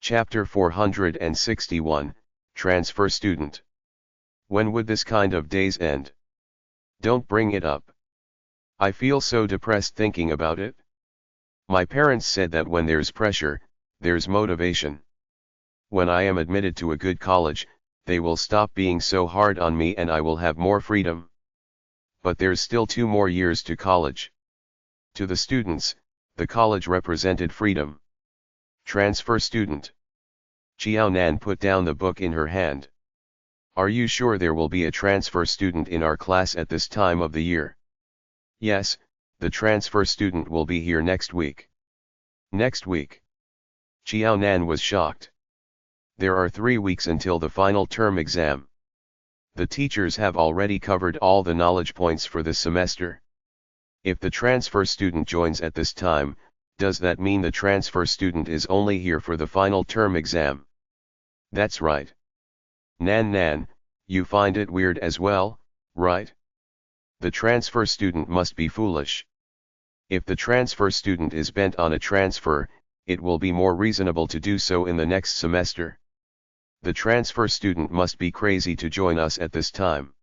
Chapter 461, Transfer Student. When would this kind of days end? Don't bring it up. I feel so depressed thinking about it. My parents said that when there's pressure, there's motivation. When I am admitted to a good college, they will stop being so hard on me and I will have more freedom. But there's still 2 more years to college. To the students, the college represented freedom. Transfer student. Xiao Nan put down the book in her hand. Are you sure there will be a transfer student in our class at this time of the year? Yes, the transfer student will be here next week. Next week? Xiao Nan was shocked. There are 3 weeks until the final term exam. The teachers have already covered all the knowledge points for this semester. If the transfer student joins at this time, does that mean the transfer student is only here for the final term exam? That's right. Nan, you find it weird as well, right? The transfer student must be foolish. If the transfer student is bent on a transfer, it will be more reasonable to do so in the next semester. The transfer student must be crazy to join us at this time.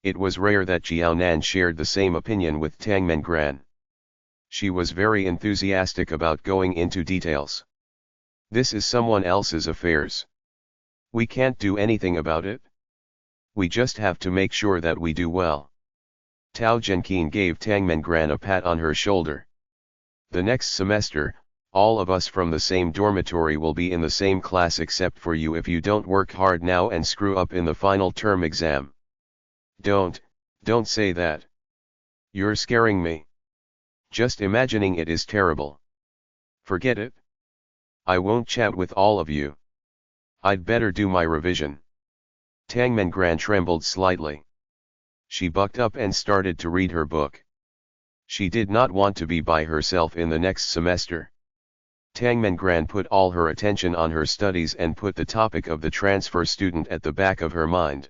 It was rare that Xiao Nan shared the same opinion with Tang Mengran. She was very enthusiastic about going into details. This is someone else's affairs. We can't do anything about it. We just have to make sure that we do well. Tao Zhenqin gave Tang Mengran a pat on her shoulder. The next semester, all of us from the same dormitory will be in the same class except for you if you don't work hard now and screw up in the final term exam. Don't say that. You're scaring me. Just imagining it is terrible. Forget it. I won't chat with all of you. I'd better do my revision. Tang Mengran trembled slightly. She bucked up and started to read her book. She did not want to be by herself in the next semester. Tang Mengran put all her attention on her studies and put the topic of the transfer student at the back of her mind.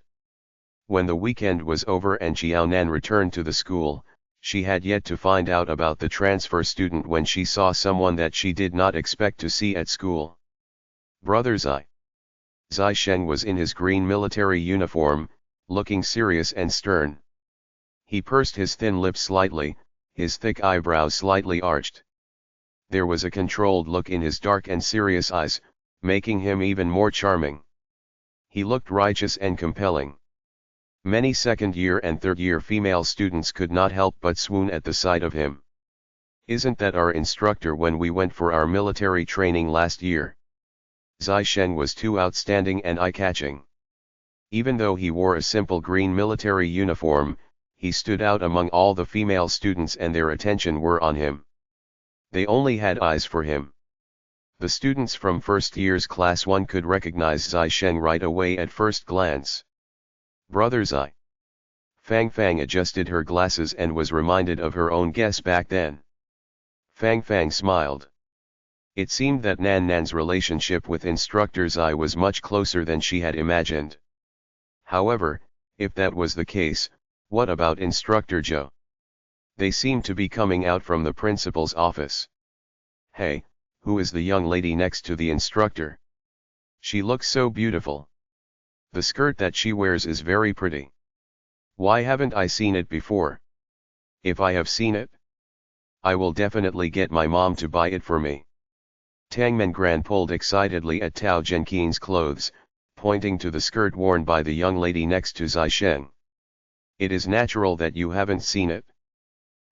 When the weekend was over and Xiao Nan returned to the school, she had yet to find out about the transfer student when she saw someone that she did not expect to see at school. Brother Zai. Zai Sheng was in his green military uniform, looking serious and stern. He pursed his thin lips slightly, his thick eyebrows slightly arched. There was a controlled look in his dark and serious eyes, making him even more charming. He looked righteous and compelling. Many second-year and third-year female students could not help but swoon at the sight of him. Isn't that our instructor when we went for our military training last year? Zai Sheng was too outstanding and eye-catching. Even though he wore a simple green military uniform, he stood out among all the female students and their attention were on him. They only had eyes for him. The students from first year's class 1 could recognize Zai Sheng right away at first glance. Brother Zai. Fang adjusted her glasses and was reminded of her own guess back then. Fang smiled. It seemed that Nan's relationship with instructor Zai was much closer than she had imagined. However, if that was the case, what about instructor Zhou? They seemed to be coming out from the principal's office. Hey, who is the young lady next to the instructor? She looks so beautiful. The skirt that she wears is very pretty. Why haven't I seen it before? If I have seen it, I will definitely get my mom to buy it for me. Tang Mengran pulled excitedly at Tao Zhenqin's clothes, pointing to the skirt worn by the young lady next to Zai Sheng. It is natural that you haven't seen it.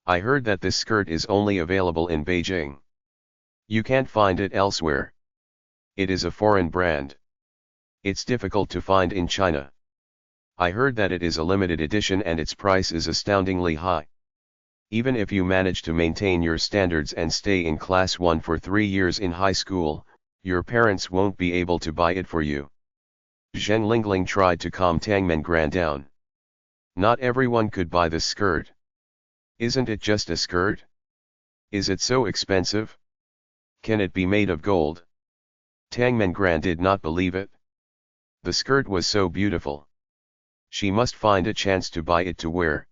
I heard that this skirt is only available in Beijing. You can't find it elsewhere. It is a foreign brand. It's difficult to find in China. I heard that it is a limited edition and its price is astoundingly high. Even if you manage to maintain your standards and stay in class 1 for 3 years in high school, your parents won't be able to buy it for you. Zheng Lingling tried to calm Tang Mengran down. Not everyone could buy this skirt. Isn't it just a skirt? Is it so expensive? Can it be made of gold? Tang Mengran did not believe it. The skirt was so beautiful. She must find a chance to buy it to wear.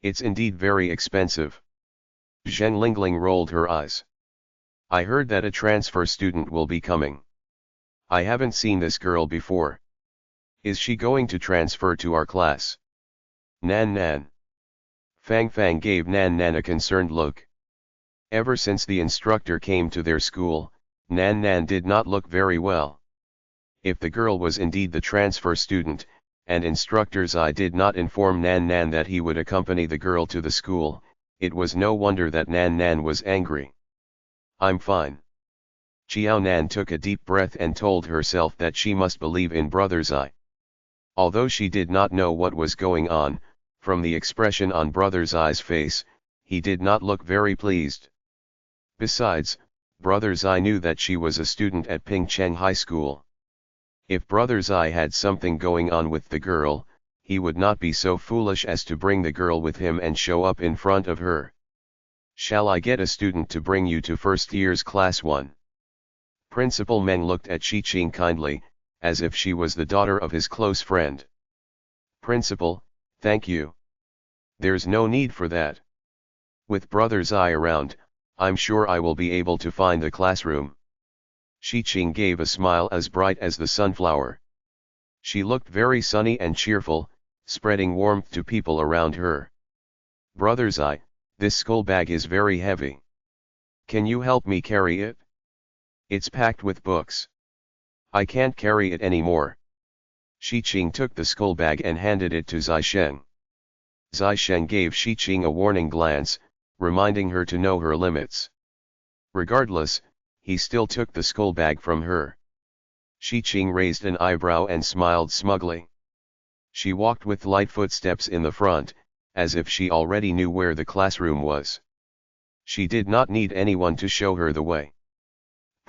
It's indeed very expensive. Zheng Lingling rolled her eyes. I heard that a transfer student will be coming. I haven't seen this girl before. Is she going to transfer to our class? Nan Nan. Fang Fang gave Nan Nan a concerned look. Ever since the instructor came to their school, Nan Nan did not look very well. If the girl was indeed the transfer student, and instructor Zai did not inform Nan Nan that he would accompany the girl to the school, it was no wonder that Nan Nan was angry. I'm fine. Xiao Nan took a deep breath and told herself that she must believe in Brother Zai. Although she did not know what was going on, from the expression on Brother Zai's face, he did not look very pleased. Besides, Brother Zai knew that she was a student at Pingcheng High School. If Brother Zai had something going on with the girl, he would not be so foolish as to bring the girl with him and show up in front of her. Shall I get a student to bring you to first year's class 1? Principal Meng looked at Xiqing kindly, as if she was the daughter of his close friend. Principal, thank you. There's no need for that. With Brother Zai around, I'm sure I will be able to find the classroom. Xiqing gave a smile as bright as the sunflower. She looked very sunny and cheerful, spreading warmth to people around her. Brother Zai, this school bag is very heavy. Can you help me carry it? It's packed with books. I can't carry it anymore. Xiqing took the school bag and handed it to Zai Sheng. Zai Sheng gave Xiqing a warning glance, reminding her to know her limits. Regardless, he still took the school bag from her. Xiqing raised an eyebrow and smiled smugly. She walked with light footsteps in the front, as if she already knew where the classroom was. She did not need anyone to show her the way.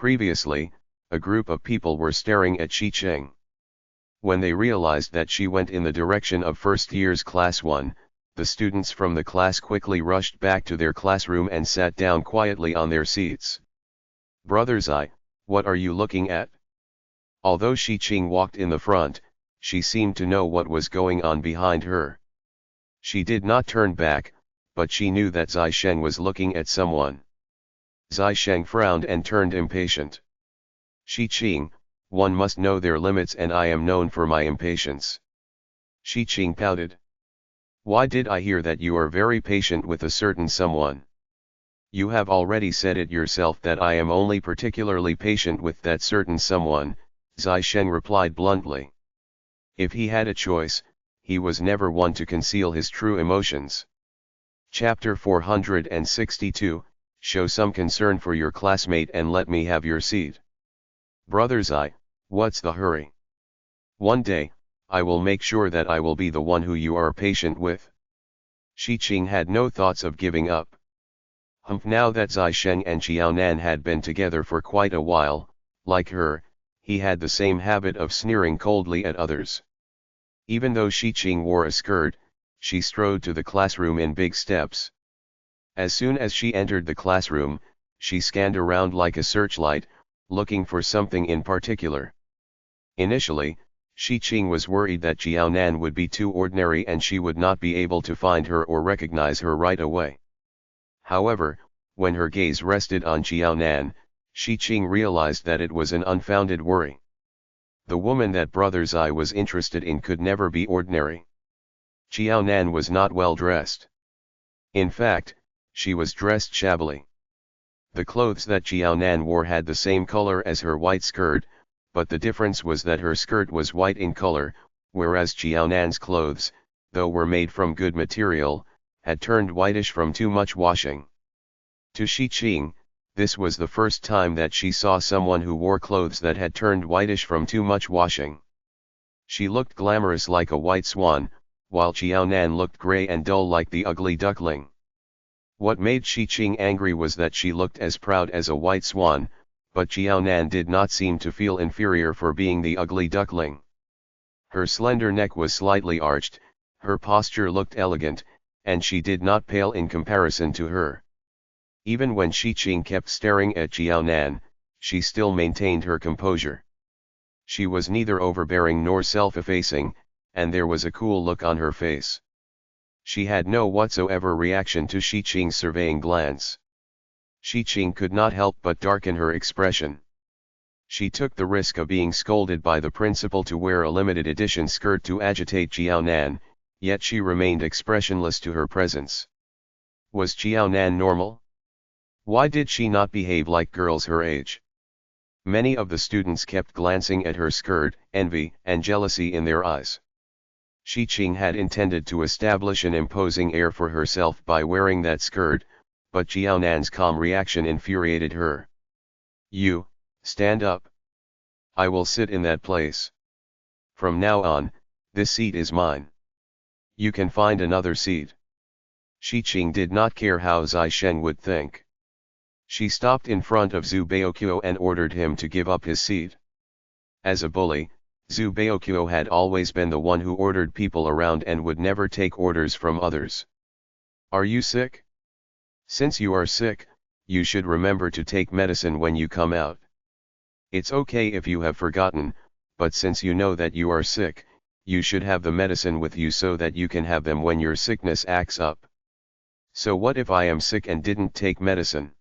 Previously, a group of people were staring at Xiqing. When they realized that she went in the direction of first year's class 1, the students from the class quickly rushed back to their classroom and sat down quietly on their seats. Brother Zai, what are you looking at? Although Xiqing walked in the front, she seemed to know what was going on behind her. She did not turn back, but she knew that Zai Sheng was looking at someone. Zai Sheng frowned and turned impatient. Xiqing, one must know their limits, and I am known for my impatience. Xiqing pouted. Why did I hear that you are very patient with a certain someone? You have already said it yourself that I am only particularly patient with that certain someone, Zai Sheng replied bluntly. If he had a choice, he was never one to conceal his true emotions. Chapter 462, Show some concern for your classmate and let me have your seat. Brother Zai, what's the hurry? One day, I will make sure that I will be the one who you are patient with. Xiqing had no thoughts of giving up. Now that Zai Sheng and Xiaonan had been together for quite a while, like her, he had the same habit of sneering coldly at others. Even though Xiqing wore a skirt, she strode to the classroom in big steps. As soon as she entered the classroom, she scanned around like a searchlight, looking for something in particular. Initially, Xiqing was worried that Xiaonan would be too ordinary and she would not be able to find her or recognize her right away. However, when her gaze rested on Xiaonan, Xiqing realized that it was an unfounded worry. The woman that Brother Zai was interested in could never be ordinary. Xiaonan was not well dressed. In fact, she was dressed shabbily. The clothes that Xiaonan wore had the same color as her white skirt, but the difference was that her skirt was white in color, whereas Xiaonan's clothes, though were made from good material, had turned whitish from too much washing. To Xiqing, this was the first time that she saw someone who wore clothes that had turned whitish from too much washing. She looked glamorous like a white swan, while Xiaonan looked gray and dull like the ugly duckling. What made Xiqing angry was that she looked as proud as a white swan, but Xiaonan did not seem to feel inferior for being the ugly duckling. Her slender neck was slightly arched, her posture looked elegant, and she did not pale in comparison to her. Even when Xiqing kept staring at Xiaonan, she still maintained her composure. She was neither overbearing nor self-effacing, and there was a cool look on her face. She had no whatsoever reaction to Xiqing's surveying glance. Xiqing could not help but darken her expression. She took the risk of being scolded by the principal to wear a limited edition skirt to agitate Jiaonan, yet she remained expressionless to her presence. Was Jiaonan normal? Why did she not behave like girls her age? Many of the students kept glancing at her skirt, envy and jealousy in their eyes. Shi Qing had intended to establish an imposing air for herself by wearing that skirt, but Jiaonan's calm reaction infuriated her. You, stand up. I will sit in that place. From now on, this seat is mine. You can find another seat. Shi Qing did not care how Zai Sheng would think. She stopped in front of Zhu Baoqiu and ordered him to give up his seat. As a bully, Zhu Baoqiu had always been the one who ordered people around and would never take orders from others. Are you sick? Since you are sick, you should remember to take medicine when you come out. It's okay if you have forgotten, but since you know that you are sick, you should have the medicine with you so that you can have them when your sickness acts up. So what if I am sick and didn't take medicine?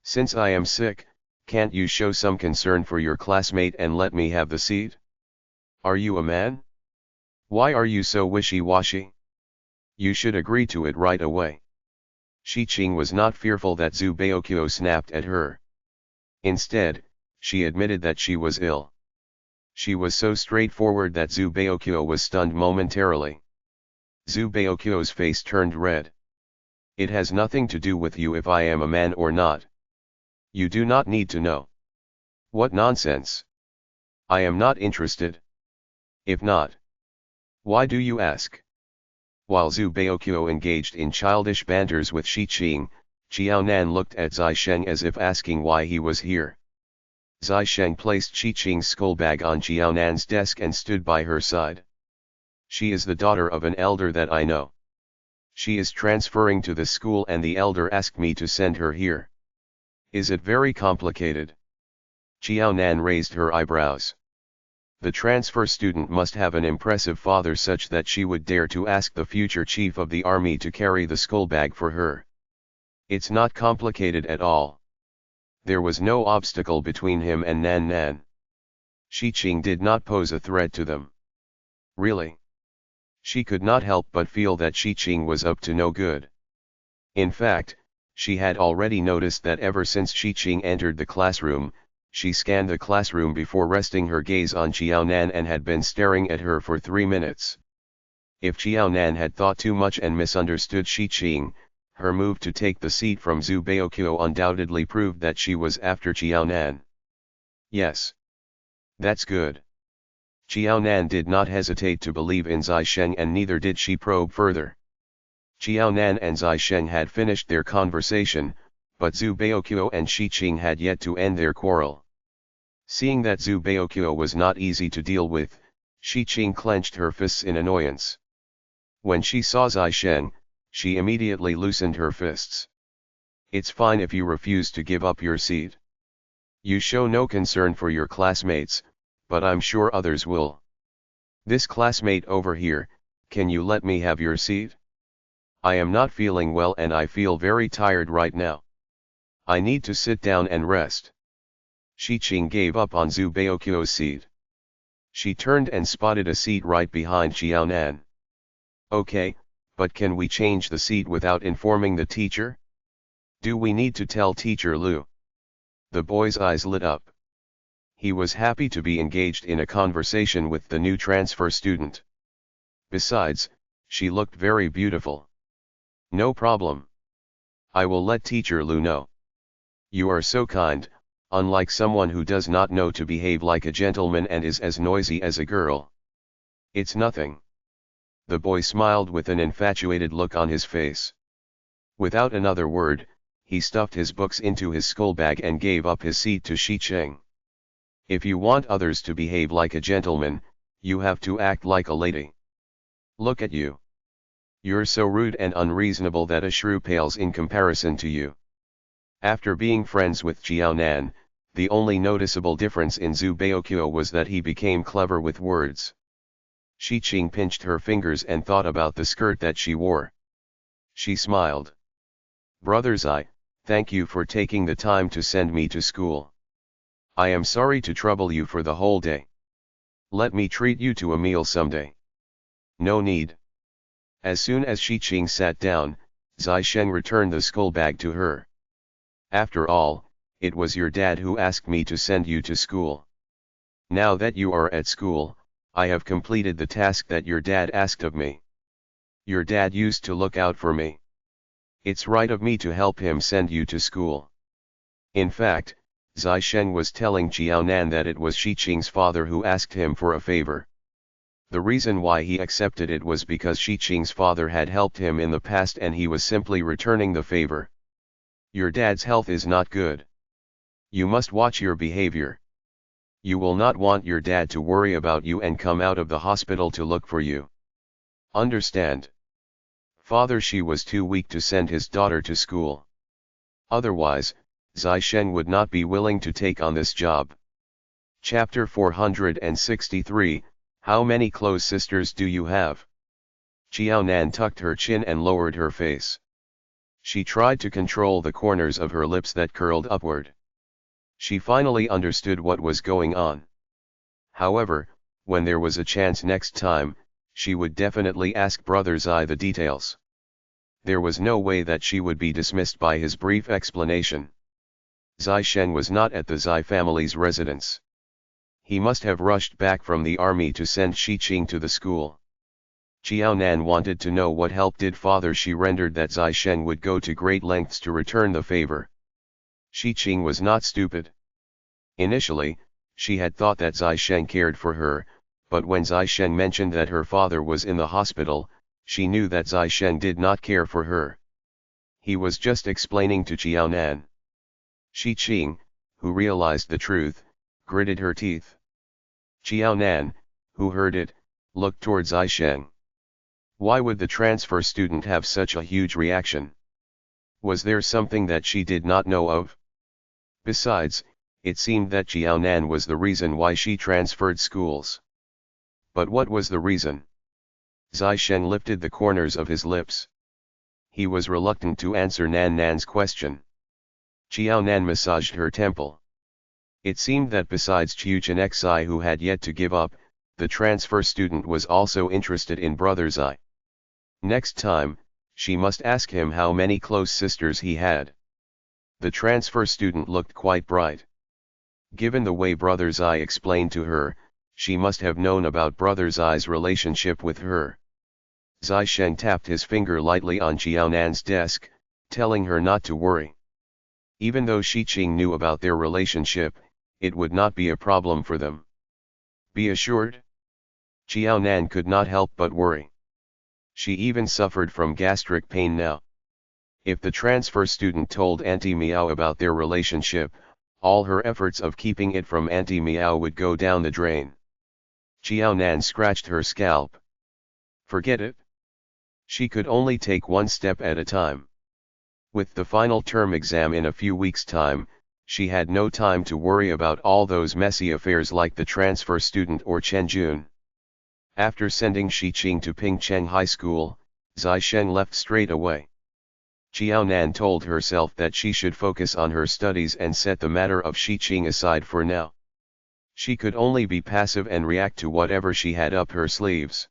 Since I am sick, can't you show some concern for your classmate and let me have the seat? Are you a man? Why are you so wishy-washy? You should agree to it right away. Shi Qing was not fearful that Zhu Baoqiu snapped at her. Instead, she admitted that she was ill. She was so straightforward that Zhu Baoqiu was stunned momentarily. Zhu Baoqiu's face turned red. It has nothing to do with you if I am a man or not. You do not need to know. What nonsense. I am not interested. If not, why do you ask? While Zhu Baoqiu engaged in childish banters with Shi Qing, Jiaonan looked at Zai Sheng as if asking why he was here. Zai Sheng placed Shi Qing's school bag on Jiaonan's desk and stood by her side. She is the daughter of an elder that I know. She is transferring to the school and the elder asked me to send her here. Is it very complicated? Jiaonan raised her eyebrows. The transfer student must have an impressive father such that she would dare to ask the future chief of the army to carry the school bag for her. It's not complicated at all. There was no obstacle between him and Nan Nan. Shi Qing did not pose a threat to them. Really? She could not help but feel that Shi Qing was up to no good. In fact, she had already noticed that ever since Shi Qing entered the classroom, she scanned the classroom before resting her gaze on Jiaonan and had been staring at her for 3 minutes. If Jiaonan had thought too much and misunderstood Shi Qing, her move to take the seat from Zhu Baoqiu undoubtedly proved that she was after Jiaonan. Yes. That's good. Jiaonan did not hesitate to believe in Zai Sheng and neither did she probe further. Jiaonan and Zai Sheng had finished their conversation, but Zhu Baoqiu and Shi Qing had yet to end their quarrel. Seeing that Zhu Baoqiu was not easy to deal with, Shi Qing clenched her fists in annoyance. When she saw Zai Sheng, she immediately loosened her fists. It's fine if you refuse to give up your seat. You show no concern for your classmates, but I'm sure others will. This classmate over here, can you let me have your seat? I am not feeling well and I feel very tired right now. I need to sit down and rest. Shi Qing gave up on Zhu Baoqiu's seat. She turned and spotted a seat right behind Jiaonan. Okay, but can we change the seat without informing the teacher? Do we need to tell Teacher Lu? The boy's eyes lit up. He was happy to be engaged in a conversation with the new transfer student. Besides, she looked very beautiful. No problem. I will let Teacher Lu know. You are so kind, unlike someone who does not know to behave like a gentleman and is as noisy as a girl. It's nothing. The boy smiled with an infatuated look on his face. Without another word, he stuffed his books into his school bag and gave up his seat to Shi Qing. If you want others to behave like a gentleman, you have to act like a lady. Look at you. You're so rude and unreasonable that a shrew pales in comparison to you. After being friends with Jiaonan, the only noticeable difference in Zhu Baoqiu was that he became clever with words. Shi Qing pinched her fingers and thought about the skirt that she wore. She smiled. Brothers, thank you for taking the time to send me to school. I am sorry to trouble you for the whole day. Let me treat you to a meal someday. No need. As soon as Shi Qing sat down, Zai Sheng returned the skull bag to her. After all, it was your dad who asked me to send you to school. Now that you are at school, I have completed the task that your dad asked of me. Your dad used to look out for me. It's right of me to help him send you to school. In fact, Zai Sheng was telling Qiaonan that it was Shi Qing's father who asked him for a favor. The reason why he accepted it was because Shi Qing's father had helped him in the past and he was simply returning the favor. Your dad's health is not good. You must watch your behavior. You will not want your dad to worry about you and come out of the hospital to look for you. Understand? Father Shi was too weak to send his daughter to school. Otherwise, Zai Sheng would not be willing to take on this job. Chapter 463, How many close sisters do you have? Qiaonan tucked her chin and lowered her face. She tried to control the corners of her lips that curled upward. She finally understood what was going on. However, when there was a chance next time, she would definitely ask Brother Zai the details. There was no way that she would be dismissed by his brief explanation. Zai Sheng was not at the Zai family's residence. He must have rushed back from the army to send Shi Qing to the school. Qiaonan wanted to know what help did Father Shi render that Zai Sheng would go to great lengths to return the favor. Shi Qing was not stupid. Initially, she had thought that Zai Sheng cared for her, but when Zai Sheng mentioned that her father was in the hospital, she knew that Zai Sheng did not care for her. He was just explaining to Qiaonan. Shi Qing, who realized the truth, gritted her teeth. Qiaonan, who heard it, looked toward Zai Sheng. Why would the transfer student have such a huge reaction? Was there something that she did not know of? Besides, it seemed that Qiaonan was the reason why she transferred schools. But what was the reason? Zai Sheng lifted the corners of his lips. He was reluctant to answer Nan Nan's question. Qiaonan massaged her temple. It seemed that besides Qiu Chenxai, who had yet to give up, the transfer student was also interested in Brother Zai. Next time, she must ask him how many close sisters he had. The transfer student looked quite bright. Given the way Brother Zai explained to her, she must have known about Brother Zai's relationship with her. Zai Sheng tapped his finger lightly on Qiaonan's desk, telling her not to worry. Even though Shi Qing knew about their relationship, it would not be a problem for them. Be assured. Qiaonan could not help but worry. She even suffered from gastric pain now. If the transfer student told Auntie Miao about their relationship, all her efforts of keeping it from Auntie Miao would go down the drain. Qiaonan scratched her scalp. Forget it. She could only take one step at a time. With the final term exam in a few weeks' time, she had no time to worry about all those messy affairs like the transfer student or Chen Jun. After sending Shi Qing to Pingcheng High School, Zai Sheng left straight away. Qiaonan told herself that she should focus on her studies and set the matter of Shi Qing aside for now. She could only be passive and react to whatever she had up her sleeves.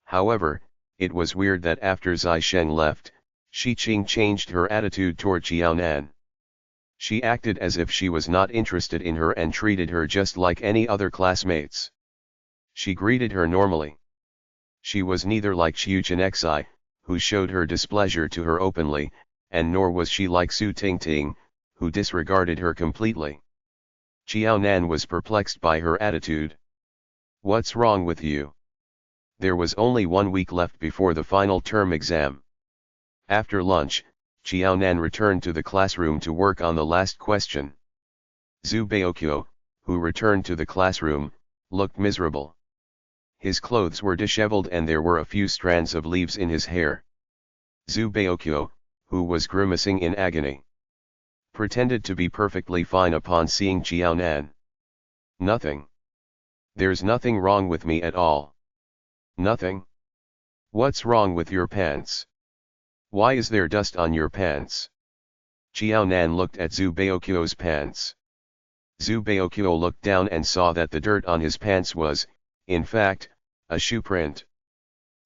However, it was weird that after Zai Sheng left, Shi Qing changed her attitude toward Qiaonan. She acted as if she was not interested in her and treated her just like any other classmates. She greeted her normally. She was neither like Qiu Chenxai, who showed her displeasure to her openly, and nor was she like Su Tingting, who disregarded her completely. Qiaonan was perplexed by her attitude. What's wrong with you? There was only 1 week left before the final term exam. After lunch, Qiaonan returned to the classroom to work on the last question. Zhu Baokyo, who returned to the classroom, looked miserable. His clothes were disheveled and there were a few strands of leaves in his hair. Zhu Baokyo, who was grimacing in agony, pretended to be perfectly fine upon seeing Qiaonan. Nothing. There's nothing wrong with me at all. Nothing? What's wrong with your pants? Why is there dust on your pants? Qiaonan looked at Zhu Baokyo's pants. Zhu Baokyo looked down and saw that the dirt on his pants was, in fact, a shoe print.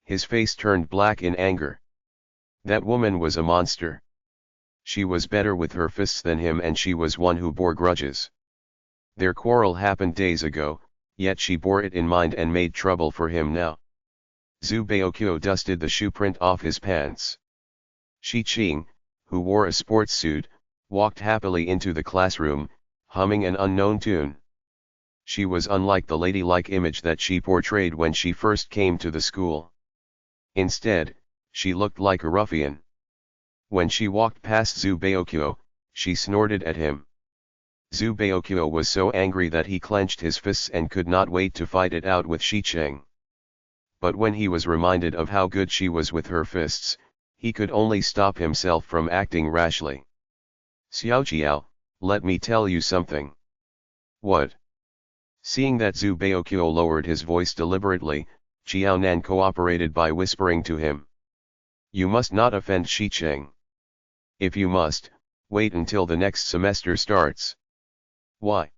His face turned black in anger. That woman was a monster. She was better with her fists than him, and she was one who bore grudges. Their quarrel happened days ago, yet she bore it in mind and made trouble for him now. Zhu Baokyo dusted the shoe print off his pants. Shi Qing, who wore a sports suit, walked happily into the classroom, humming an unknown tune. She was unlike the ladylike image that she portrayed when she first came to the school. Instead, she looked like a ruffian. When she walked past Zhu Baokyo, she snorted at him. Zhu Baokyo was so angry that he clenched his fists and could not wait to fight it out with Shi Qing. But when he was reminded of how good she was with her fists, he could only stop himself from acting rashly. "Xiaoqiao, let me tell you something." "What?" Seeing that Zhu Baokyo lowered his voice deliberately, Qiaonan cooperated by whispering to him. "You must not offend Shi Qing. If you must, wait until the next semester starts." "Why?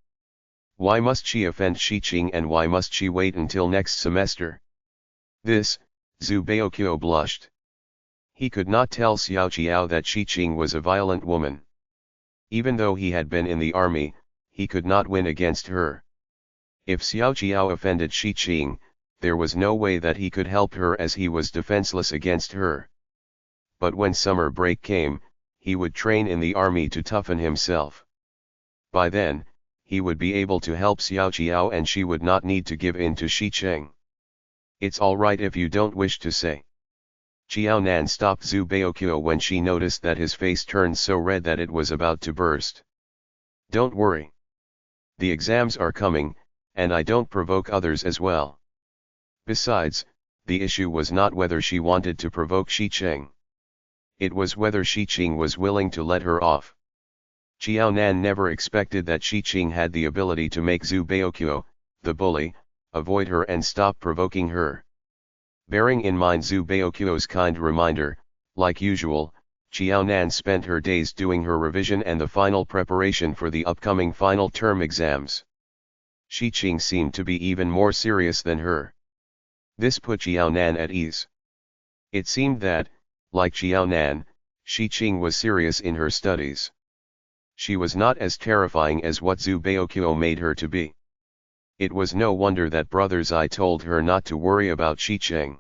Why must she offend Shi Qing, and why must she wait until next semester?" This, Zhu Baokyo blushed. He could not tell Xiaoqiao that Shi Qing was a violent woman. Even though he had been in the army, he could not win against her. If Xiaoqiao offended Shi Qing, there was no way that he could help her, as he was defenseless against her. But when summer break came, he would train in the army to toughen himself. By then, he would be able to help Xiaoqiao, and she would not need to give in to Shi Qing. "It's all right if you don't wish to say." Qiaonan stopped Zhu Baokyo when she noticed that his face turned so red that it was about to burst. "Don't worry. The exams are coming, and I don't provoke others as well." Besides, the issue was not whether she wanted to provoke Shi Qing. It was whether Shi Qing was willing to let her off. Qiaonan never expected that Shi Qing had the ability to make Zhu Baokyo, the bully, avoid her and stop provoking her. Bearing in mind Zhu Baokyo's kind reminder, like usual, Qiaonan spent her days doing her revision and the final preparation for the upcoming final term exams. Shi Qing seemed to be even more serious than her. This put Qiaonan at ease. It seemed that, like Qiaonan, Shi Qing was serious in her studies. She was not as terrifying as what Zhu Baokyo made her to be. It was no wonder that Brother Zai told her not to worry about Shi Qing.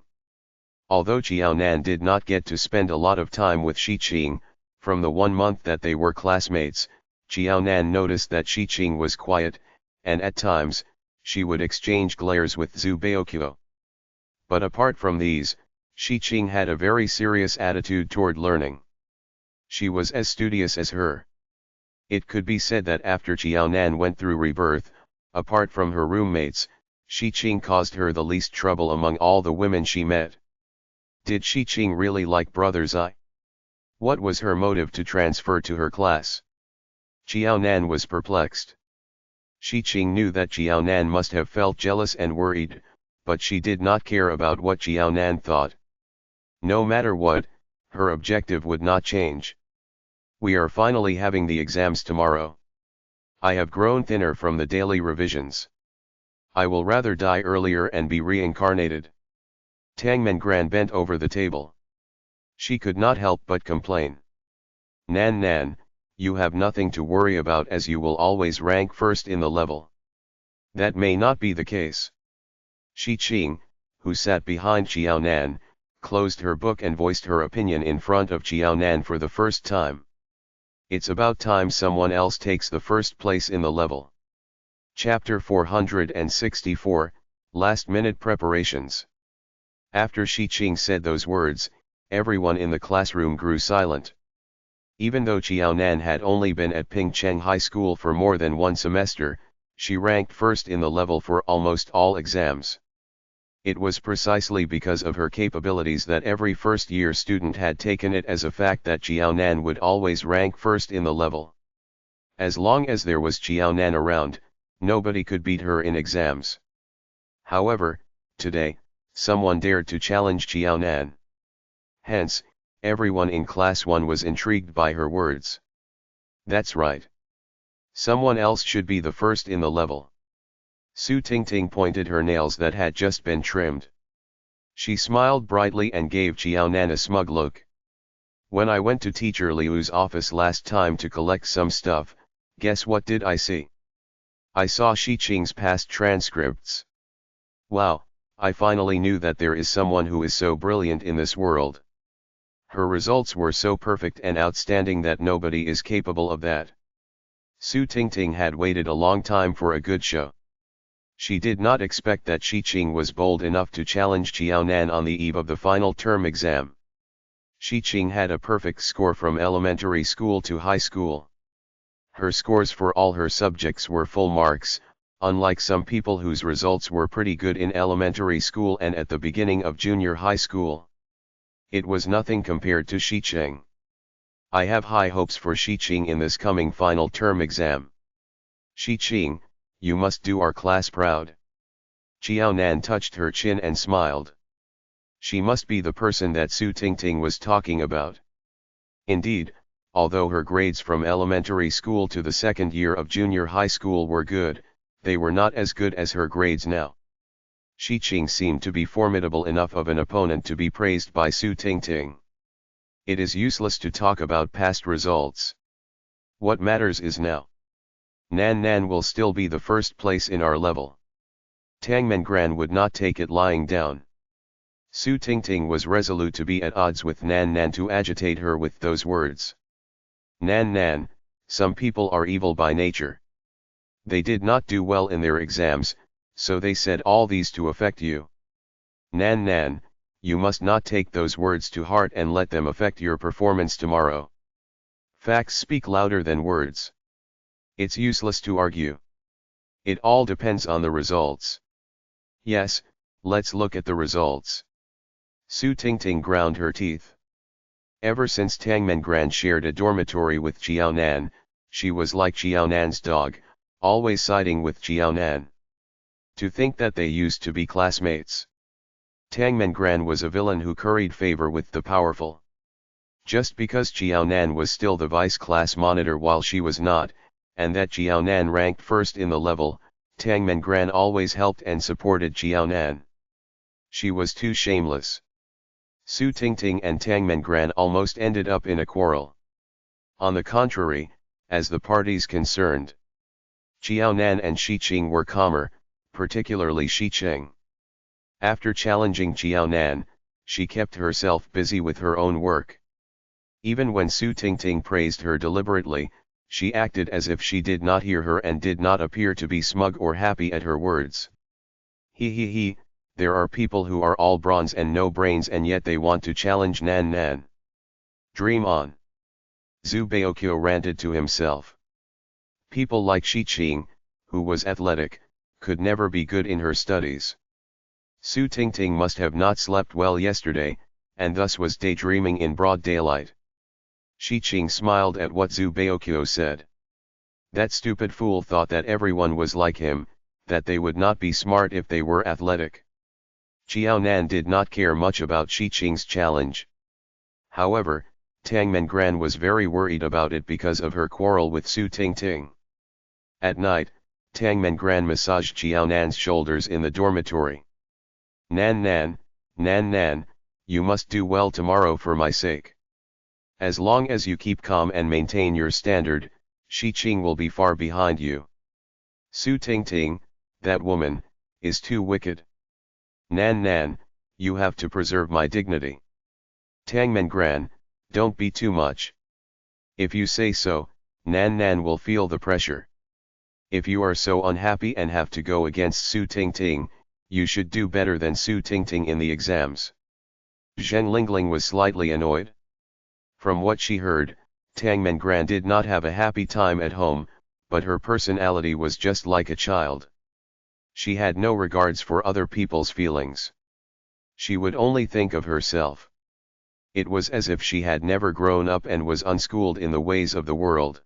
Although Qiaonan did not get to spend a lot of time with Shi Qing, from the 1 month that they were classmates, Qiaonan noticed that Shi Qing was quiet, and at times, she would exchange glares with Zhu Baokyo. But apart from these, Shi Qing had a very serious attitude toward learning. She was as studious as her. It could be said that after Qiaonan went through Rebirth, apart from her roommates, Shi Qing caused her the least trouble among all the women she met. Did Shi Qing really like Brother Zai? What was her motive to transfer to her class? Qiaonan was perplexed. Shi Qing knew that Qiaonan must have felt jealous and worried, but she did not care about what Qiaonan thought. No matter what, her objective would not change. "We are finally having the exams tomorrow. I have grown thinner from the daily revisions. I will rather die earlier and be reincarnated." Tang Mengran bent over the table. She could not help but complain. "Nan, you have nothing to worry about, as you will always rank first in the level." "That may not be the case." Shi Qing, who sat behind Qiaonan, closed her book and voiced her opinion in front of Qiaonan for the first time. "It's about time someone else takes the first place in the level." Chapter 464, Last-Minute Preparations. After Shi Qing said those words, everyone in the classroom grew silent. Even though Qiaonan had only been at Pingcheng High School for more than 1 semester, she ranked first in the level for almost all exams. It was precisely because of her capabilities that every first-year student had taken it as a fact that Qiaonan would always rank first in the level. As long as there was Qiaonan around, nobody could beat her in exams. However, today, someone dared to challenge Qiaonan. Hence, everyone in Class 1 was intrigued by her words. "That's right. Someone else should be the first in the level. Su Tingting pointed her nails that had just been trimmed. She smiled brightly and gave Qiaonan a smug look. When I went to teacher Liu's office last time to collect some stuff, guess what did I see? I saw Xiqing's past transcripts. Wow, I finally knew that there is someone who is so brilliant in this world. Her results were so perfect and outstanding that nobody is capable of that. Su Tingting had waited a long time for a good show. She did not expect that Xiqing was bold enough to challenge Qiaonan on the eve of the final term exam. Xiqing had a perfect score from elementary school to high school. Her scores for all her subjects were full marks, unlike some people whose results were pretty good in elementary school and at the beginning of junior high school. It was nothing compared to Xiqing. I have high hopes for Xiqing in this coming final term exam. Xiqing, you must do our class proud. Qiaonan touched her chin and smiled. She must be the person that Su Tingting was talking about. Indeed, although her grades from elementary school to the second year of junior high school were good, they were not as good as her grades now. Xiqing seemed to be formidable enough of an opponent to be praised by Su Tingting. It is useless to talk about past results. What matters is now. Nan Nan will still be the first place in our level. Tang Mengran would not take it lying down. Su Tingting was resolute to be at odds with Nan Nan to agitate her with those words. Nan Nan, some people are evil by nature. They did not do well in their exams, so they said all these to affect you. Nan Nan, you must not take those words to heart and let them affect your performance tomorrow. Facts speak louder than words. It's useless to argue. It all depends on the results. Yes, let's look at the results. Su Tingting ground her teeth. Ever since Tang Mengran shared a dormitory with Qiaonan, she was like Qiaonan's dog, always siding with Qiaonan. To think that they used to be classmates. Tang Mengran was a villain who curried favor with the powerful. Just because Qiaonan was still the vice class monitor while she was not, and that Qiaonan ranked first in the level, Tang Mengran always helped and supported Qiaonan. She was too shameless. Su Tingting and Tang Mengran almost ended up in a quarrel. On the contrary, as the parties concerned, Qiaonan and Xiqing were calmer, particularly Xiqing. After challenging Qiaonan, she kept herself busy with her own work. Even when Su Tingting praised her deliberately, she acted as if she did not hear her and did not appear to be smug or happy at her words. He, there are people who are all bronze and no brains and yet they want to challenge Nan Nan. Dream on. Zhu Baokyo ranted to himself. People like Xiqing, who was athletic, could never be good in her studies. Su Tingting must have not slept well yesterday, and thus was daydreaming in broad daylight. Xiqing smiled at what Zhu Baokyo said. That stupid fool thought that everyone was like him, that they would not be smart if they were athletic. Qiaonan did not care much about Xiqing's challenge. However, Tang Mengran was very worried about it because of her quarrel with Su Tingting. At night, Tang Mengran massaged Qiaonan's shoulders in the dormitory. Nan Nan, you must do well tomorrow for my sake. As long as you keep calm and maintain your standard, Xiqing will be far behind you. Su Tingting, that woman, is too wicked. Nan Nan, you have to preserve my dignity. Tang Mengran, don't be too much. If you say so, Nan Nan will feel the pressure. If you are so unhappy and have to go against Su Tingting, you should do better than Su Tingting in the exams. Zhen Lingling was slightly annoyed. From what she heard, Tang Mengran did not have a happy time at home, but her personality was just like a child. She had no regards for other people's feelings. She would only think of herself. It was as if she had never grown up and was unschooled in the ways of the world.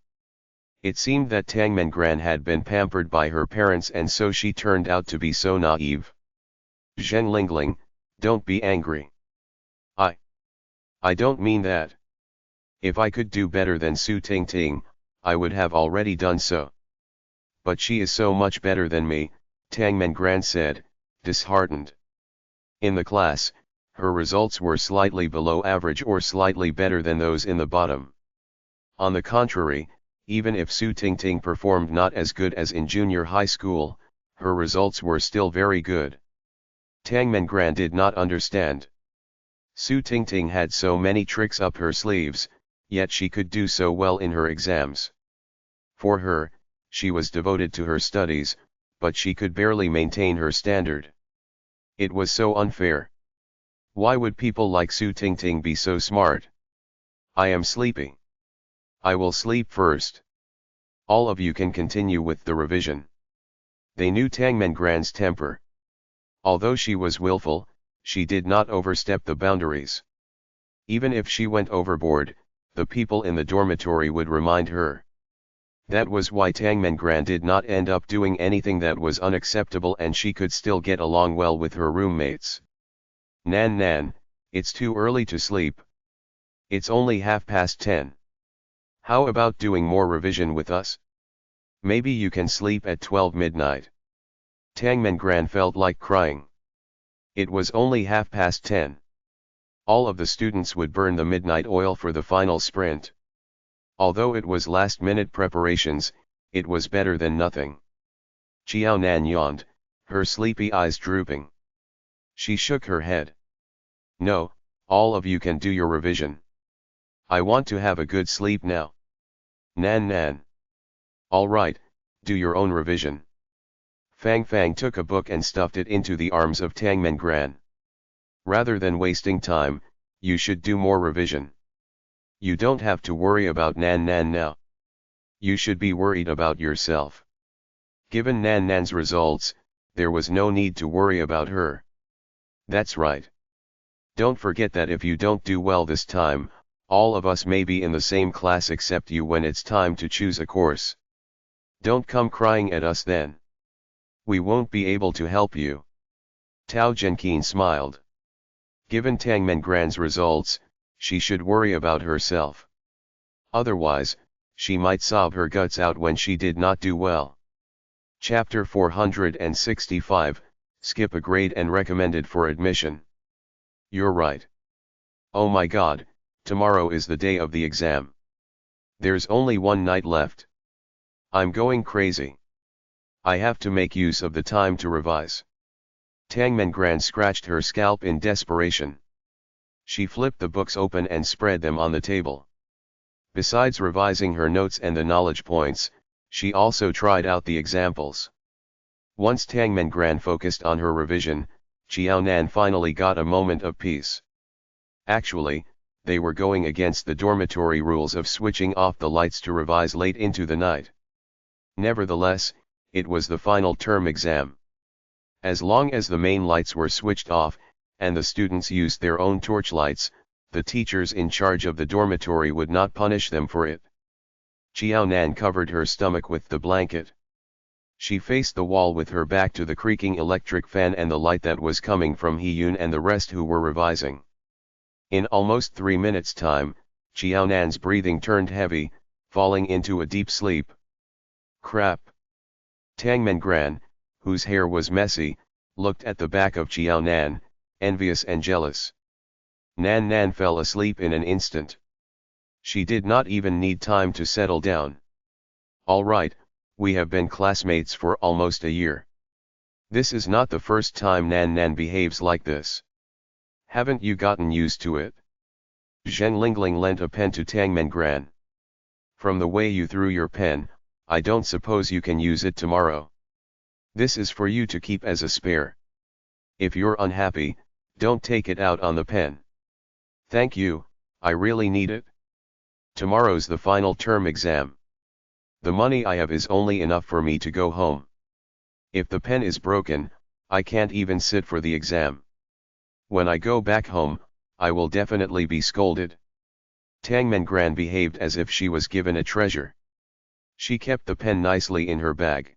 It seemed that Tang Mengran had been pampered by her parents and so she turned out to be so naive. Zhen Lingling, don't be angry. I don't mean that. If I could do better than Su Tingting, I would have already done so. But she is so much better than me, Tang Mengran said, disheartened. In the class, her results were slightly below average or slightly better than those in the bottom. On the contrary, even if Su Tingting performed not as good as in junior high school, her results were still very good. Tang Mengran did not understand. Su Tingting had so many tricks up her sleeves, yet she could do so well in her exams. For her, she was devoted to her studies, but she could barely maintain her standard. It was so unfair. Why would people like Su Tingting be so smart? I am sleepy. I will sleep first. All of you can continue with the revision. They knew Tang Mengran's temper. Although she was willful, she did not overstep the boundaries. Even if she went overboard, the people in the dormitory would remind her. That was why Tang Mengran did not end up doing anything that was unacceptable, and she could still get along well with her roommates. Nan Nan, it's too early to sleep. It's only 10:30. How about doing more revision with us? Maybe you can sleep at 12 midnight. Tang Mengran felt like crying. It was only 10:30. All of the students would burn the midnight oil for the final sprint. Although it was last-minute preparations, it was better than nothing. Qiao Nan yawned, her sleepy eyes drooping. She shook her head. No, all of you can do your revision. I want to have a good sleep now. Nan Nan. All right, do your own revision. Fang Fang took a book and stuffed it into the arms of Tang Mengran. Rather than wasting time, you should do more revision. You don't have to worry about Nan Nan now. You should be worried about yourself. Given Nan Nan's results, there was no need to worry about her. That's right. Don't forget that if you don't do well this time, all of us may be in the same class except you when it's time to choose a course. Don't come crying at us then. We won't be able to help you. Tao Zhenqin smiled. Given Tang Mengran's results, she should worry about herself. Otherwise, she might sob her guts out when she did not do well. Chapter 465, Skip a grade and recommended for admission. You're right. Oh my God, tomorrow is the day of the exam. There's only one night left. I'm going crazy. I have to make use of the time to revise. Tang Mengran scratched her scalp in desperation. She flipped the books open and spread them on the table. Besides revising her notes and the knowledge points, she also tried out the examples. Once Tang Mengran focused on her revision, Qiao Nan finally got a moment of peace. Actually, they were going against the dormitory rules of switching off the lights to revise late into the night. Nevertheless, it was the final term exam. As long as the main lights were switched off, and the students used their own torchlights, the teachers in charge of the dormitory would not punish them for it. Qiao Nan covered her stomach with the blanket. She faced the wall with her back to the creaking electric fan and the light that was coming from He-Yun and the rest who were revising. In almost 3 minutes' time, Qiao Nan's breathing turned heavy, falling into a deep sleep. Crap. Tang Mengran, whose hair was messy, looked at the back of Qiao Nan, envious and jealous. Nan Nan fell asleep in an instant. She did not even need time to settle down. All right, we have been classmates for almost a year. This is not the first time Nan Nan behaves like this. Haven't you gotten used to it? Zheng Lingling lent a pen to Tang Mengran. From the way you threw your pen, I don't suppose you can use it tomorrow. This is for you to keep as a spare. If you're unhappy, don't take it out on the pen. Thank you, I really need it. Tomorrow's the final term exam. The money I have is only enough for me to go home. If the pen is broken, I can't even sit for the exam. When I go back home, I will definitely be scolded. Tang Mengran behaved as if she was given a treasure. She kept the pen nicely in her bag.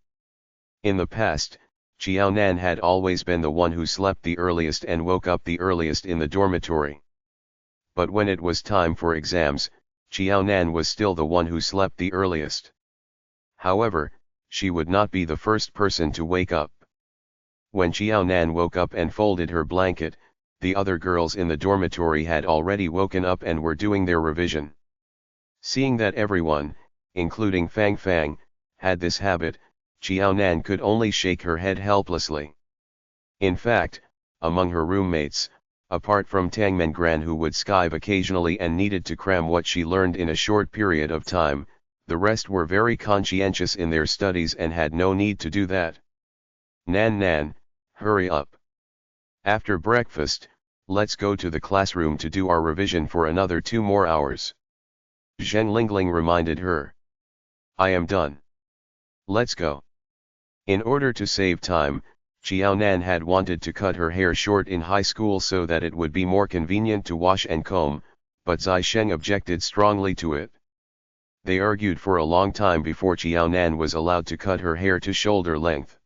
In the past, Qiao Nan had always been the one who slept the earliest and woke up the earliest in the dormitory. But when it was time for exams, Qiao Nan was still the one who slept the earliest. However, she would not be the first person to wake up. When Xiao Nan woke up and folded her blanket, the other girls in the dormitory had already woken up and were doing their revision. Seeing that everyone, including Fang Fang, had this habit, Xiao Nan could only shake her head helplessly. In fact, among her roommates, apart from Tang Mengran who would skive occasionally and needed to cram what she learned in a short period of time, the rest were very conscientious in their studies and had no need to do that. Nan Nan, hurry up. After breakfast, let's go to the classroom to do our revision for another 2 more hours. Zheng Lingling reminded her. I am done. Let's go. In order to save time, Xiao Nan had wanted to cut her hair short in high school so that it would be more convenient to wash and comb, but Zai Sheng objected strongly to it. They argued for a long time before Xiao Nan was allowed to cut her hair to shoulder length.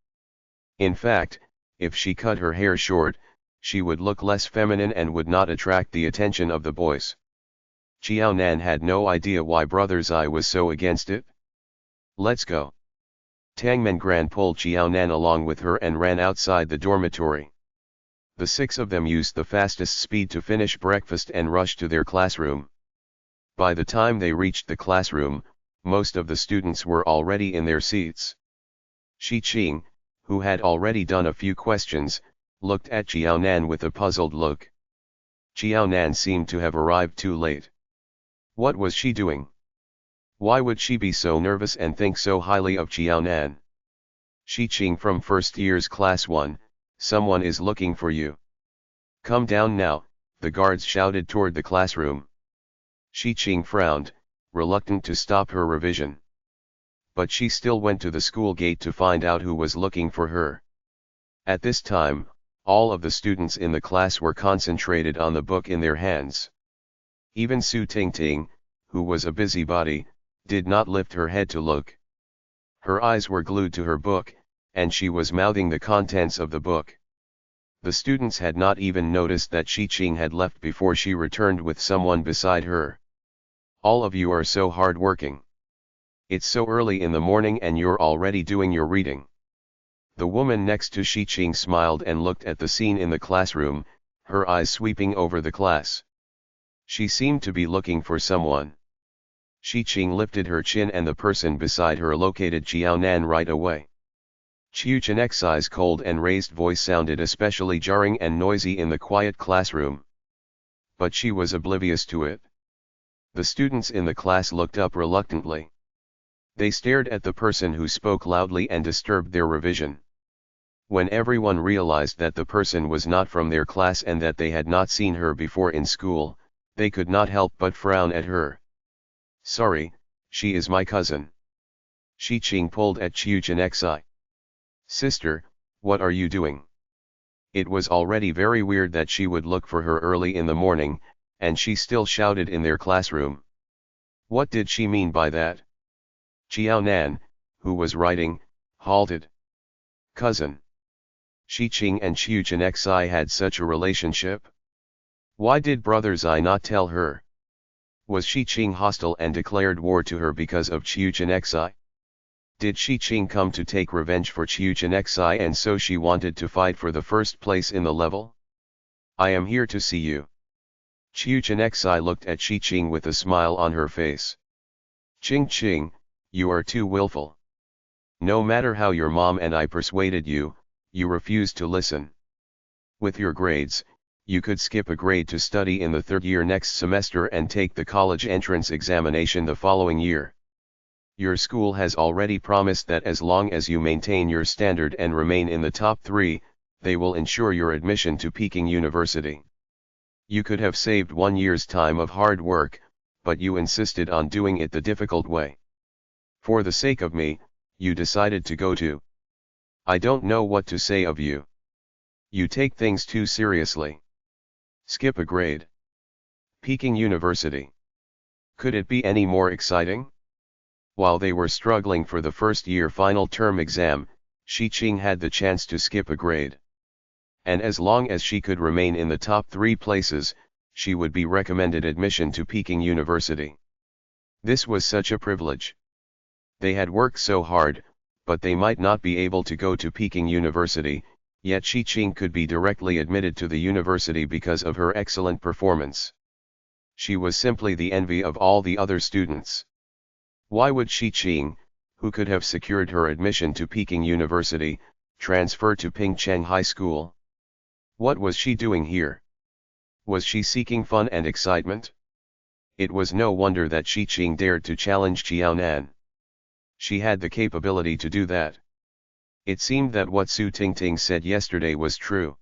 In fact, if she cut her hair short, she would look less feminine and would not attract the attention of the boys. Xiao Nan had no idea why Brother Zai was so against it. Let's go. Tang Mengran pulled Xiao Nan along with her and ran outside the dormitory. The 6 of them used the fastest speed to finish breakfast and rush to their classroom. By the time they reached the classroom, most of the students were already in their seats. Shi Qing, who had already done a few questions, looked at Xiao Nan with a puzzled look. Xiao Nan seemed to have arrived too late. What was she doing? Why would she be so nervous and think so highly of Xiao Nan? Shi Qing from first year's class 1, someone is looking for you. Come down now, the guards shouted toward the classroom. Shi Qing frowned, reluctant to stop her revision. But she still went to the school gate to find out who was looking for her. At this time, all of the students in the class were concentrated on the book in their hands. Even Su Tingting, who was a busybody, did not lift her head to look. Her eyes were glued to her book, and she was mouthing the contents of the book. The students had not even noticed that Shi Qing had left before she returned with someone beside her. All of you are so hard-working. It's so early in the morning and you're already doing your reading. The woman next to Shi Qing smiled and looked at the scene in the classroom, her eyes sweeping over the class. She seemed to be looking for someone. Shi Qing lifted her chin and the person beside her located Xiao Nan right away. Qiu Chenxi's cold and raised voice sounded especially jarring and noisy in the quiet classroom. But she was oblivious to it. The students in the class looked up reluctantly. They stared at the person who spoke loudly and disturbed their revision. When everyone realized that the person was not from their class and that they had not seen her before in school, they could not help but frown at her. Sorry, she is my cousin. Shi Qing pulled at Qiu Chenxi. Sister, what are you doing? It was already very weird that she would look for her early in the morning, and she still shouted in their classroom. What did she mean by that? Xiao Nan, who was writing, halted. Cousin. Shi Qing and Qiu Chenxi had such a relationship? Why did Brother Zai not tell her? Was Shi Qing hostile and declared war to her because of Qiu Chenxi? Did Shi Qing come to take revenge for Qiu Chenxi and so she wanted to fight for the first place in the level? I am here to see you. Qiu Chenxi looked at Shi Qing with a smile on her face. Qing, you are too willful. No matter how your mom and I persuaded you, you refused to listen. With your grades, you could skip a grade to study in the 3rd year next semester and take the college entrance examination the following year. Your school has already promised that as long as you maintain your standard and remain in the top 3, they will ensure your admission to Peking University. You could have saved 1 year's time of hard work, but you insisted on doing it the difficult way. For the sake of me, you decided to go to. I don't know what to say of you. You take things too seriously. Skip a grade. Peking University. Could it be any more exciting? While they were struggling for the first year final term exam, Shi Qing had the chance to skip a grade. And as long as she could remain in the top 3 places, she would be recommended admission to Peking University. This was such a privilege. They had worked so hard, but they might not be able to go to Peking University, yet Shi Qing could be directly admitted to the university because of her excellent performance. She was simply the envy of all the other students. Why would Shi Qing, who could have secured her admission to Peking University, transfer to Pingcheng High School? What was she doing here? Was she seeking fun and excitement? It was no wonder that Shi Qing dared to challenge Qiaonan. She had the capability to do that. It seemed that what Su Tingting said yesterday was true.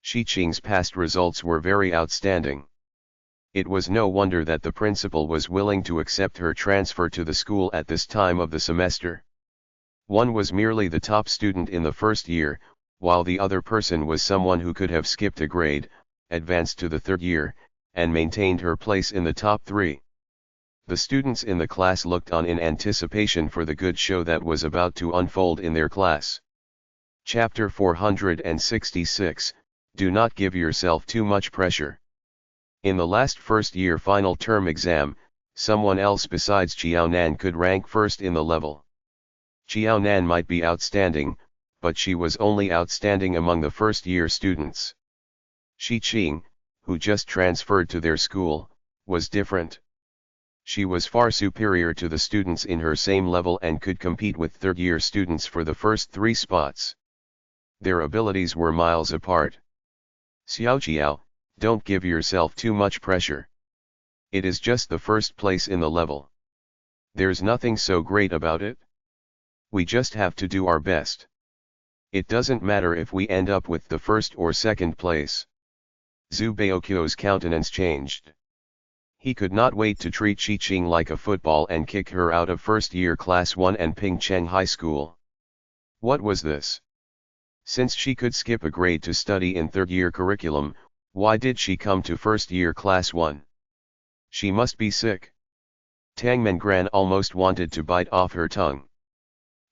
Shi Qing's past results were very outstanding. It was no wonder that the principal was willing to accept her transfer to the school at this time of the semester. One was merely the top student in the first year, while the other person was someone who could have skipped a grade, advanced to the third year, and maintained her place in the top 3. The students in the class looked on in anticipation for the good show that was about to unfold in their class. Chapter 466, Do not give yourself too much pressure. In the last first-year final term exam, someone else besides Qiaonan could rank first in the level. Qiaonan might be outstanding, but she was only outstanding among the first-year students. Shi Qing, who just transferred to their school, was different. She was far superior to the students in her same level and could compete with third-year students for the first 3 spots. Their abilities were miles apart. Xiaoqiao, don't give yourself too much pressure. It is just the first place in the level. There's nothing so great about it. We just have to do our best. It doesn't matter if we end up with the first or second place. Zhu Baoqiu's countenance changed. He could not wait to treat Shi Qing like a football and kick her out of first-year Class 1 and Pingcheng High School. What was this? Since she could skip a grade to study in third-year curriculum, why did she come to first-year Class 1? She must be sick. Tang Mengran almost wanted to bite off her tongue.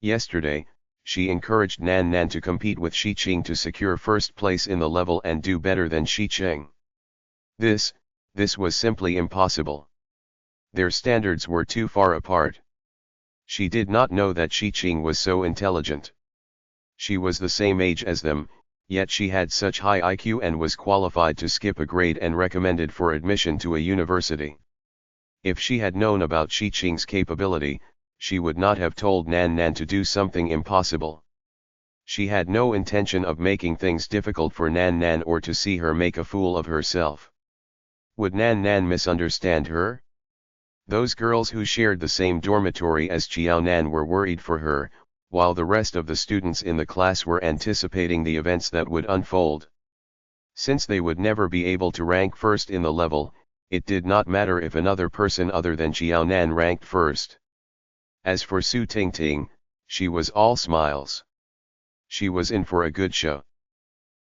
Yesterday, she encouraged Nan Nan to compete with Shi Qing to secure first place in the level and do better than Shi Qing. This was simply impossible. Their standards were too far apart. She did not know that Shi Qing was so intelligent. She was the same age as them, yet she had such high IQ and was qualified to skip a grade and recommended for admission to a university. If she had known about Shi Qing's capability, she would not have told Nan Nan to do something impossible. She had no intention of making things difficult for Nan Nan or to see her make a fool of herself. Would Nan Nan misunderstand her? Those girls who shared the same dormitory as Qiaonan were worried for her, while the rest of the students in the class were anticipating the events that would unfold. Since they would never be able to rank first in the level, it did not matter if another person other than Qiaonan ranked first. As for Su Tingting, she was all smiles. She was in for a good show.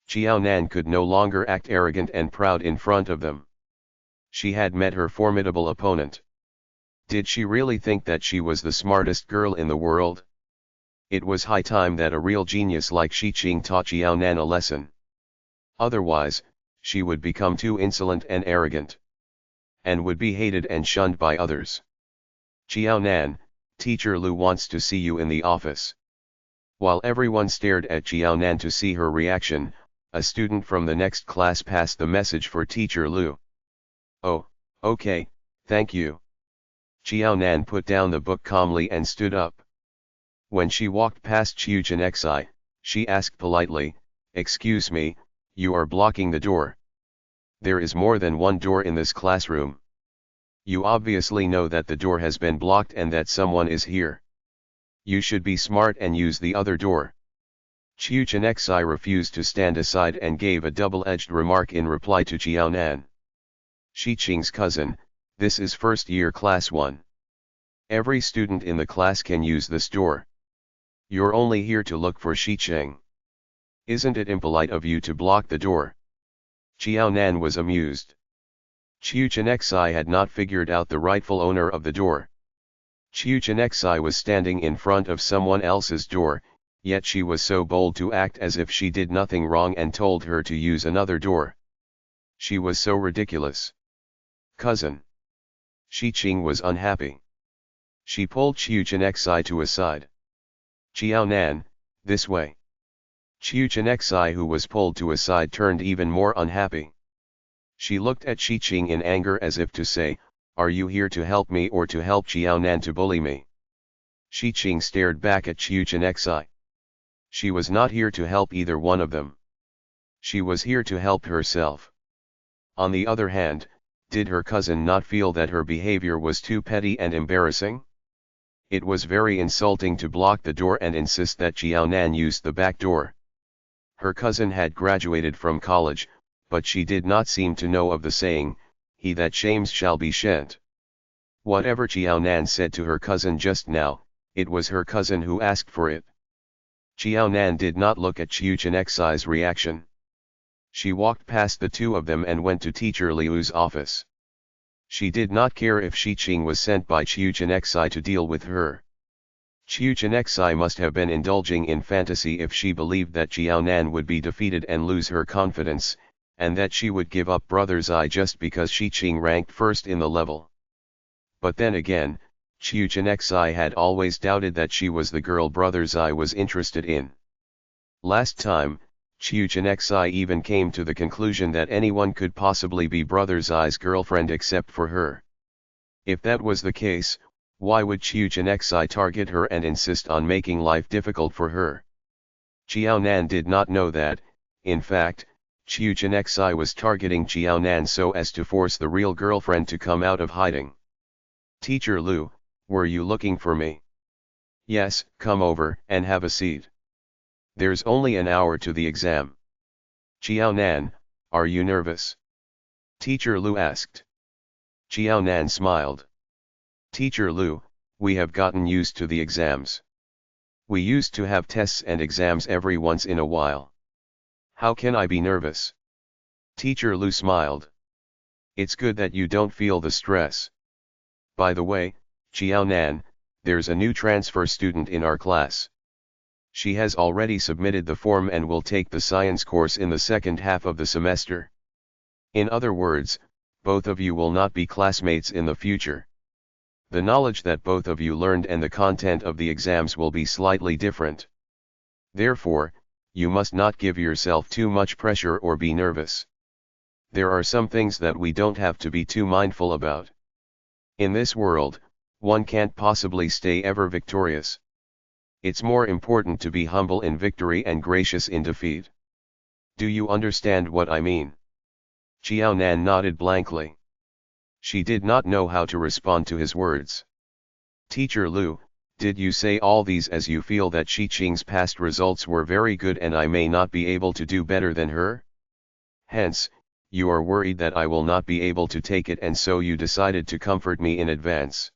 Qiaonan could no longer act arrogant and proud in front of them. She had met her formidable opponent. Did she really think that she was the smartest girl in the world? It was high time that a real genius like Shi Qing taught Qiaonan a lesson. Otherwise, she would become too insolent and arrogant, and would be hated and shunned by others. Qiaonan, Teacher Lu wants to see you in the office. While everyone stared at Qiaonan to see her reaction, a student from the next class passed the message for Teacher Lu. Oh, okay, thank you. Qiaonan put down the book calmly and stood up. When she walked past Qiu Chenexai, she asked politely, "Excuse me, you are blocking the door. There is more than one door in this classroom. You obviously know that the door has been blocked and that someone is here. You should be smart and use the other door." Qiu Chenexai refused to stand aside and gave a double-edged remark in reply to Qiaonan. Shi Qing's cousin, this is first year class 1. Every student in the class can use this door. You're only here to look for Shi Qing. Isn't it impolite of you to block the door? Qiaonan was amused. Qiu Chenexai had not figured out the rightful owner of the door. Qiu Chenexai was standing in front of someone else's door, yet she was so bold to act as if she did nothing wrong and told her to use another door. She was so ridiculous. Cousin. Shi Qing was unhappy. She pulled Qiu Chenexai to a side. Xiaonan, this way. Qiu Chenexai, who was pulled to a side, turned even more unhappy. She looked at Shi Qing in anger as if to say, "Are you here to help me or to help Xiaonan to bully me?" Shi Qing stared back at Qiu Chenexai. She was not here to help either one of them. She was here to help herself. On the other hand, did her cousin not feel that her behavior was too petty and embarrassing? It was very insulting to block the door and insist that Xiaonan use the back door. Her cousin had graduated from college, but she did not seem to know of the saying, "He that shames shall be shent." Whatever Xiaonan said to her cousin just now, it was her cousin who asked for it. Xiaonan did not look at Qiu Chenexai's reaction. She walked past the two of them and went to Teacher Liu's office. She did not care if Shi Qing was sent by Qiu Chenexai to deal with her. Qiu Chenexai must have been indulging in fantasy if she believed that Xiaonan would be defeated and lose her confidence, and that she would give up Brother's Eye just because Shi Qing ranked first in the level. But then again, Qiu Chenexai had always doubted that she was the girl Brother's Eye was interested in. Last time, Qiu Chenexai even came to the conclusion that anyone could possibly be Brother's Eye's girlfriend except for her. If that was the case, why would Qiu Chenexai target her and insist on making life difficult for her? Xiaonan did not know that, in fact, Qiu Chenexai was targeting Xiaonan so as to force the real girlfriend to come out of hiding. "Teacher Lu, were you looking for me?" "Yes, come over and have a seat. There's only an hour to the exam." "Xiaonan, are you nervous?" Teacher Lu asked. Xiaonan smiled. "Teacher Lu, we have gotten used to the exams. We used to have tests and exams every once in a while. How can I be nervous?" Teacher Lu smiled. "It's good that you don't feel the stress. By the way, Xiaonan, there's a new transfer student in our class. She has already submitted the form and will take the science course in the second half of the semester. In other words, both of you will not be classmates in the future. The knowledge that both of you learned and the content of the exams will be slightly different. Therefore, you must not give yourself too much pressure or be nervous. There are some things that we don't have to be too mindful about. In this world, one can't possibly stay ever victorious. It's more important to be humble in victory and gracious in defeat. Do you understand what I mean?" Xiaonan nodded blankly. She did not know how to respond to his words. "Teacher Lu, did you say all these as you feel that Shi Qing's past results were very good and I may not be able to do better than her? Hence, you are worried that I will not be able to take it and so you decided to comfort me in advance."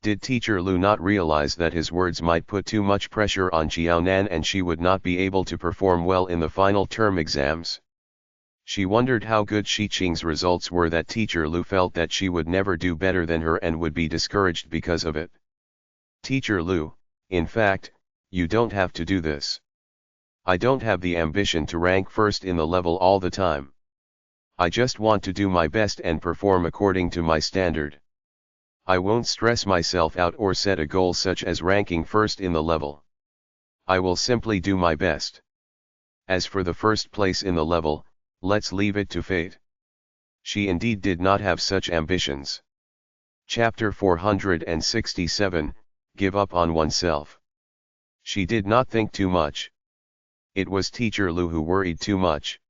Did Teacher Lu not realize that his words might put too much pressure on Xiaonan and she would not be able to perform well in the final term exams? She wondered how good Shi Qing's results were that Teacher Lu felt that she would never do better than her and would be discouraged because of it. "Teacher Lu, in fact, you don't have to do this. I don't have the ambition to rank first in the level all the time. I just want to do my best and perform according to my standard. I won't stress myself out or set a goal such as ranking first in the level. I will simply do my best. As for the first place in the level, let's leave it to fate." She indeed did not have such ambitions. Chapter 467, Give Up on Oneself. She did not think too much. It was Teacher Lu who worried too much.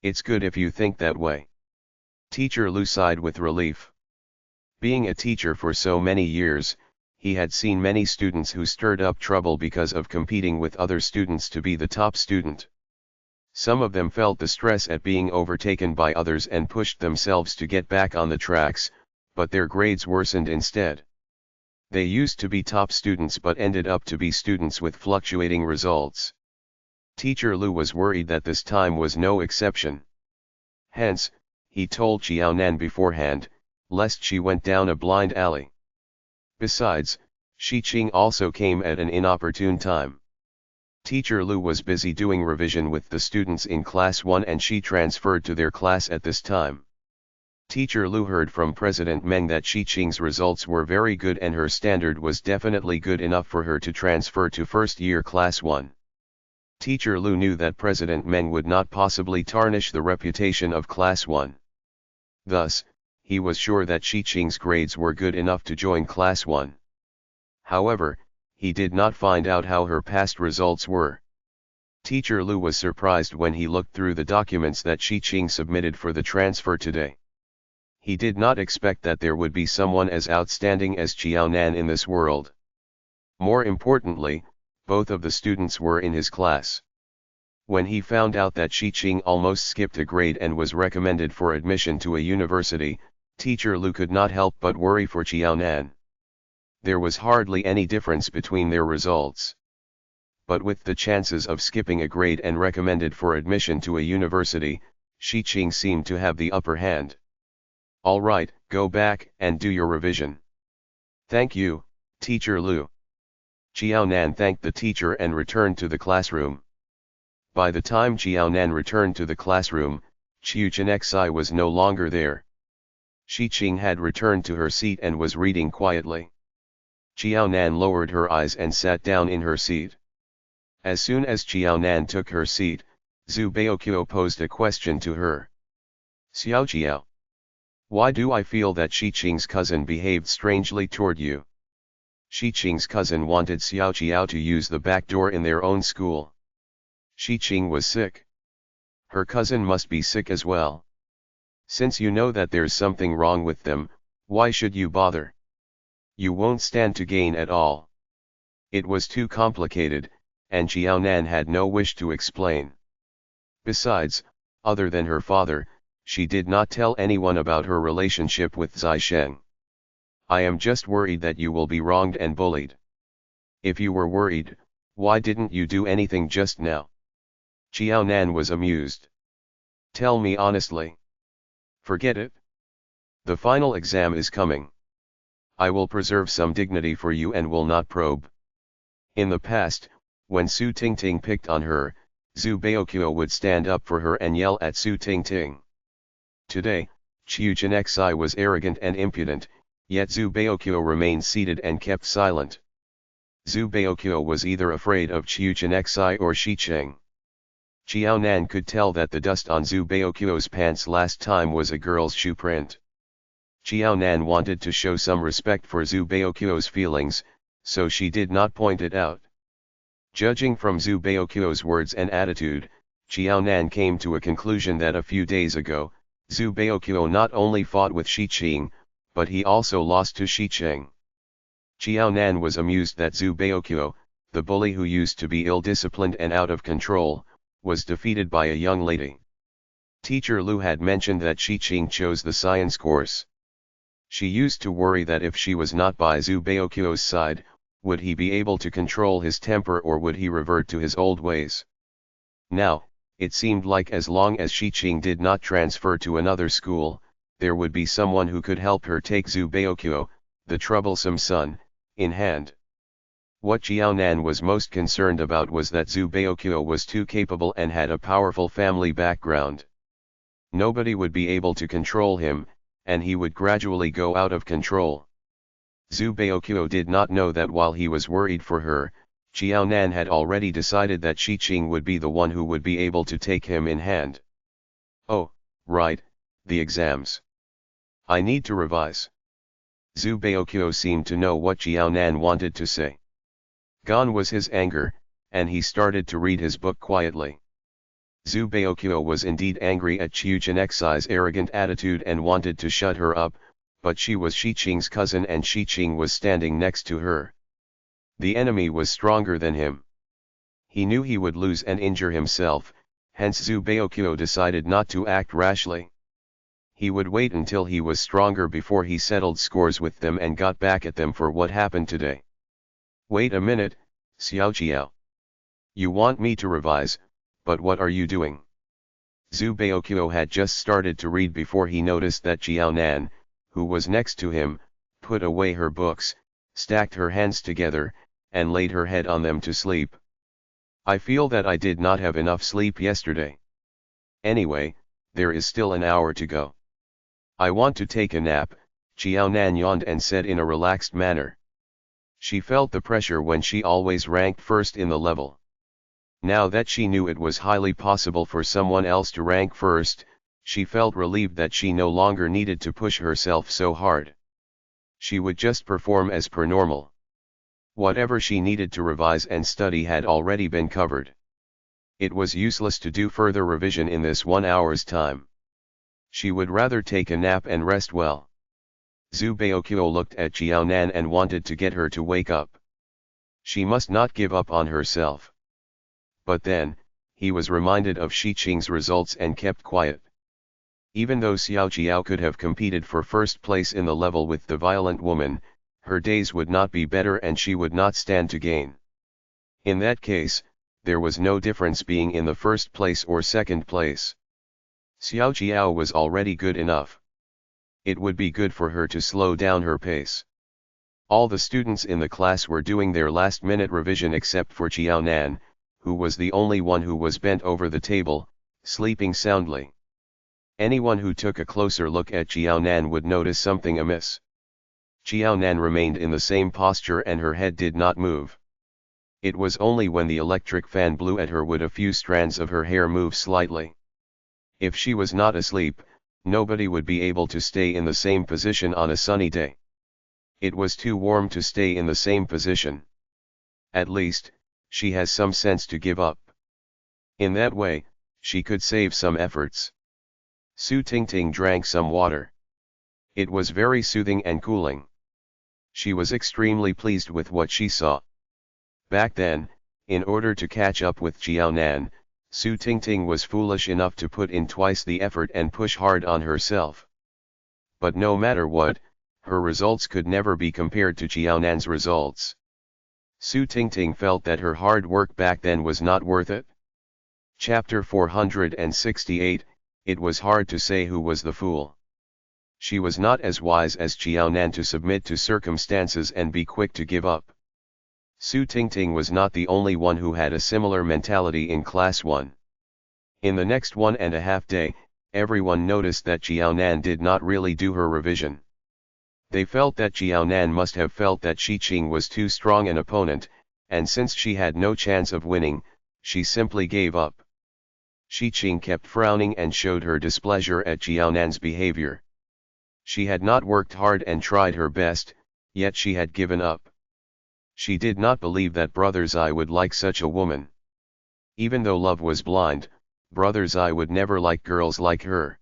"It's good if you think that way." Teacher Lu sighed with relief. Being a teacher for so many years, he had seen many students who stirred up trouble because of competing with other students to be the top student. Some of them felt the stress at being overtaken by others and pushed themselves to get back on the tracks, but their grades worsened instead. They used to be top students but ended up to be students with fluctuating results. Teacher Lu was worried that this time was no exception. Hence, he told Xiaonan beforehand, lest she went down a blind alley. Besides, Shi Qing also came at an inopportune time. Teacher Lu was busy doing revision with the students in Class 1 and she transferred to their class at this time. Teacher Lu heard from President Meng that Xiqing's results were very good and her standard was definitely good enough for her to transfer to first year class 1. Teacher Lu knew that President Meng would not possibly tarnish the reputation of class 1. Thus, he was sure that Xiqing's grades were good enough to join class 1. However, he did not find out how her past results were. Teacher Lu was surprised when he looked through the documents that Xiqing submitted for the transfer today. He did not expect that there would be someone as outstanding as Qiaonan in this world. More importantly, both of the students were in his class. When he found out that Xiqing almost skipped a grade and was recommended for admission to a university, Teacher Lu could not help but worry for Qiaonan. There was hardly any difference between their results. But with the chances of skipping a grade and recommended for admission to a university, Xiqing seemed to have the upper hand. All right, go back and do your revision. Thank you, Teacher Lu. Qiaonan thanked the teacher and returned to the classroom. By the time Qiaonan returned to the classroom, Qiu Chenxi was no longer there. Xiqing had returned to her seat and was reading quietly. Qiaonan lowered her eyes and sat down in her seat. As soon as Qiaonan took her seat, Zhu Baoqiu posed a question to her. Xiao, why do I feel that Xiqing's cousin behaved strangely toward you? Xiqing's cousin wanted Xiao to use the back door in their own school. Xiqing was sick. Her cousin must be sick as well. Since you know that there's something wrong with them, why should you bother? You won't stand to gain at all. It was too complicated, and Qiaonan had no wish to explain. Besides, other than her father, she did not tell anyone about her relationship with Zai Sheng. I am just worried that you will be wronged and bullied. If you were worried, why didn't you do anything just now? Qiaonan was amused. Tell me honestly. Forget it. The final exam is coming. I will preserve some dignity for you and will not probe. In the past, when Su Tingting picked on her, Zhu Baoqiu would stand up for her and yell at Su Tingting. Today, Qiu Chenxi was arrogant and impudent, yet Zhu Baoqiu remained seated and kept silent. Zhu Baoqiu was either afraid of Qiu Chenxi or Xiqing. Qiaonan could tell that the dust on Zhu Baoqiu's pants last time was a girl's shoe print. Qiaonan wanted to show some respect for Zhu Baoqiu's feelings, so she did not point it out. Judging from Zhu Baoqiu's words and attitude, Qiaonan came to a conclusion that a few days ago, Zhu Baoqiu not only fought with Xiqing, but he also lost to Xiqing. Qiaonan was amused that Zhu Baoqiu, the bully who used to be ill-disciplined and out of control, was defeated by a young lady. Teacher Lu had mentioned that Xiqing chose the science course. She used to worry that if she was not by Zhu Baoqiu's side, would he be able to control his temper or would he revert to his old ways? Now, it seemed like as long as Xiqing did not transfer to another school, there would be someone who could help her take Zhu Baoqiu, the troublesome son, in hand. What Qiaonan was most concerned about was that Zhu Baoqiu was too capable and had a powerful family background. Nobody would be able to control him, and he would gradually go out of control. Zhu Baoqiu did not know that while he was worried for her, Qiaonan had already decided that Xiqing would be the one who would be able to take him in hand. Oh, right, the exams. I need to revise. Zhu Baoqiu seemed to know what Qiaonan wanted to say. Gone was his anger, and he started to read his book quietly. Zhu Baoqiu was indeed angry at Qiu Chenxi's arrogant attitude and wanted to shut her up, but she was Xiqing's cousin and Xiqing was standing next to her. The enemy was stronger than him. He knew he would lose and injure himself, hence Zhu Baoqiu decided not to act rashly. He would wait until he was stronger before he settled scores with them and got back at them for what happened today. Wait a minute, Xiao. You want me to revise, but what are you doing? Zhu Baoqiu had just started to read before he noticed that Qiaonan, who was next to him, put away her books, stacked her hands together, and laid her head on them to sleep. I feel that I did not have enough sleep yesterday. Anyway, there is still an hour to go. I want to take a nap, Qiaonan yawned and said in a relaxed manner. She felt the pressure when she always ranked first in the level. Now that she knew it was highly possible for someone else to rank first, she felt relieved that she no longer needed to push herself so hard. She would just perform as per normal. Whatever she needed to revise and study had already been covered. It was useless to do further revision in this 1 hour's time. She would rather take a nap and rest well. Zhu Baoqiu looked at Qiaonan and wanted to get her to wake up. She must not give up on herself. But then, he was reminded of Shi Qing's results and kept quiet. Even though Xiao Jiao could have competed for first place in the level with the violent woman, her days would not be better and she would not stand to gain. In that case, there was no difference being in the first place or second place. Xiao Jiao was already good enough. It would be good for her to slow down her pace. All the students in the class were doing their last-minute revision except for Qiaonan, who was the only one who was bent over the table, sleeping soundly. Anyone who took a closer look at Qiaonan would notice something amiss. Qiaonan remained in the same posture and her head did not move. It was only when the electric fan blew at her would a few strands of her hair move slightly. If she was not asleep, nobody would be able to stay in the same position on a sunny day. It was too warm to stay in the same position. At least, she has some sense to give up. In that way, she could save some efforts. Su Tingting drank some water. It was very soothing and cooling. She was extremely pleased with what she saw. Back then, in order to catch up with Qiaonan, Su Tingting was foolish enough to put in twice the effort and push hard on herself. But no matter what, her results could never be compared to Qiaonan's results. Su Tingting felt that her hard work back then was not worth it. Chapter 468, It was hard to say who was the fool. She was not as wise as Qiaonan to submit to circumstances and be quick to give up. Su Tingting was not the only one who had a similar mentality in Class 1. In the next 1.5 days, everyone noticed that Qiaonan did not really do her revision. They felt that Qiaonan must have felt that Shi Qing was too strong an opponent, and since she had no chance of winning, she simply gave up. Shi Qing kept frowning and showed her displeasure at Qiaonan's behavior. She had not worked hard and tried her best, yet she had given up. She did not believe that Brother Zai would like such a woman. Even though love was blind, Brother Zai would never like girls like her.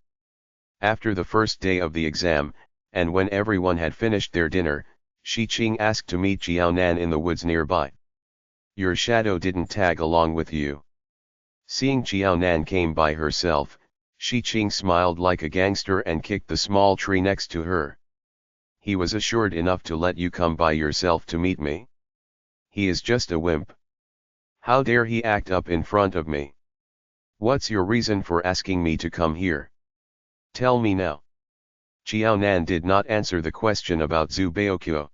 After the first day of the exam, and when everyone had finished their dinner, Shi Qing asked to meet Qiaonan in the woods nearby. Your shadow didn't tag along with you. Seeing Qiaonan came by herself, Shi Qing smiled like a gangster and kicked the small tree next to her. He was assured enough to let you come by yourself to meet me. He is just a wimp. How dare he act up in front of me? What's your reason for asking me to come here? Tell me now. Qiaonan did not answer the question about Zhu Baoqiu.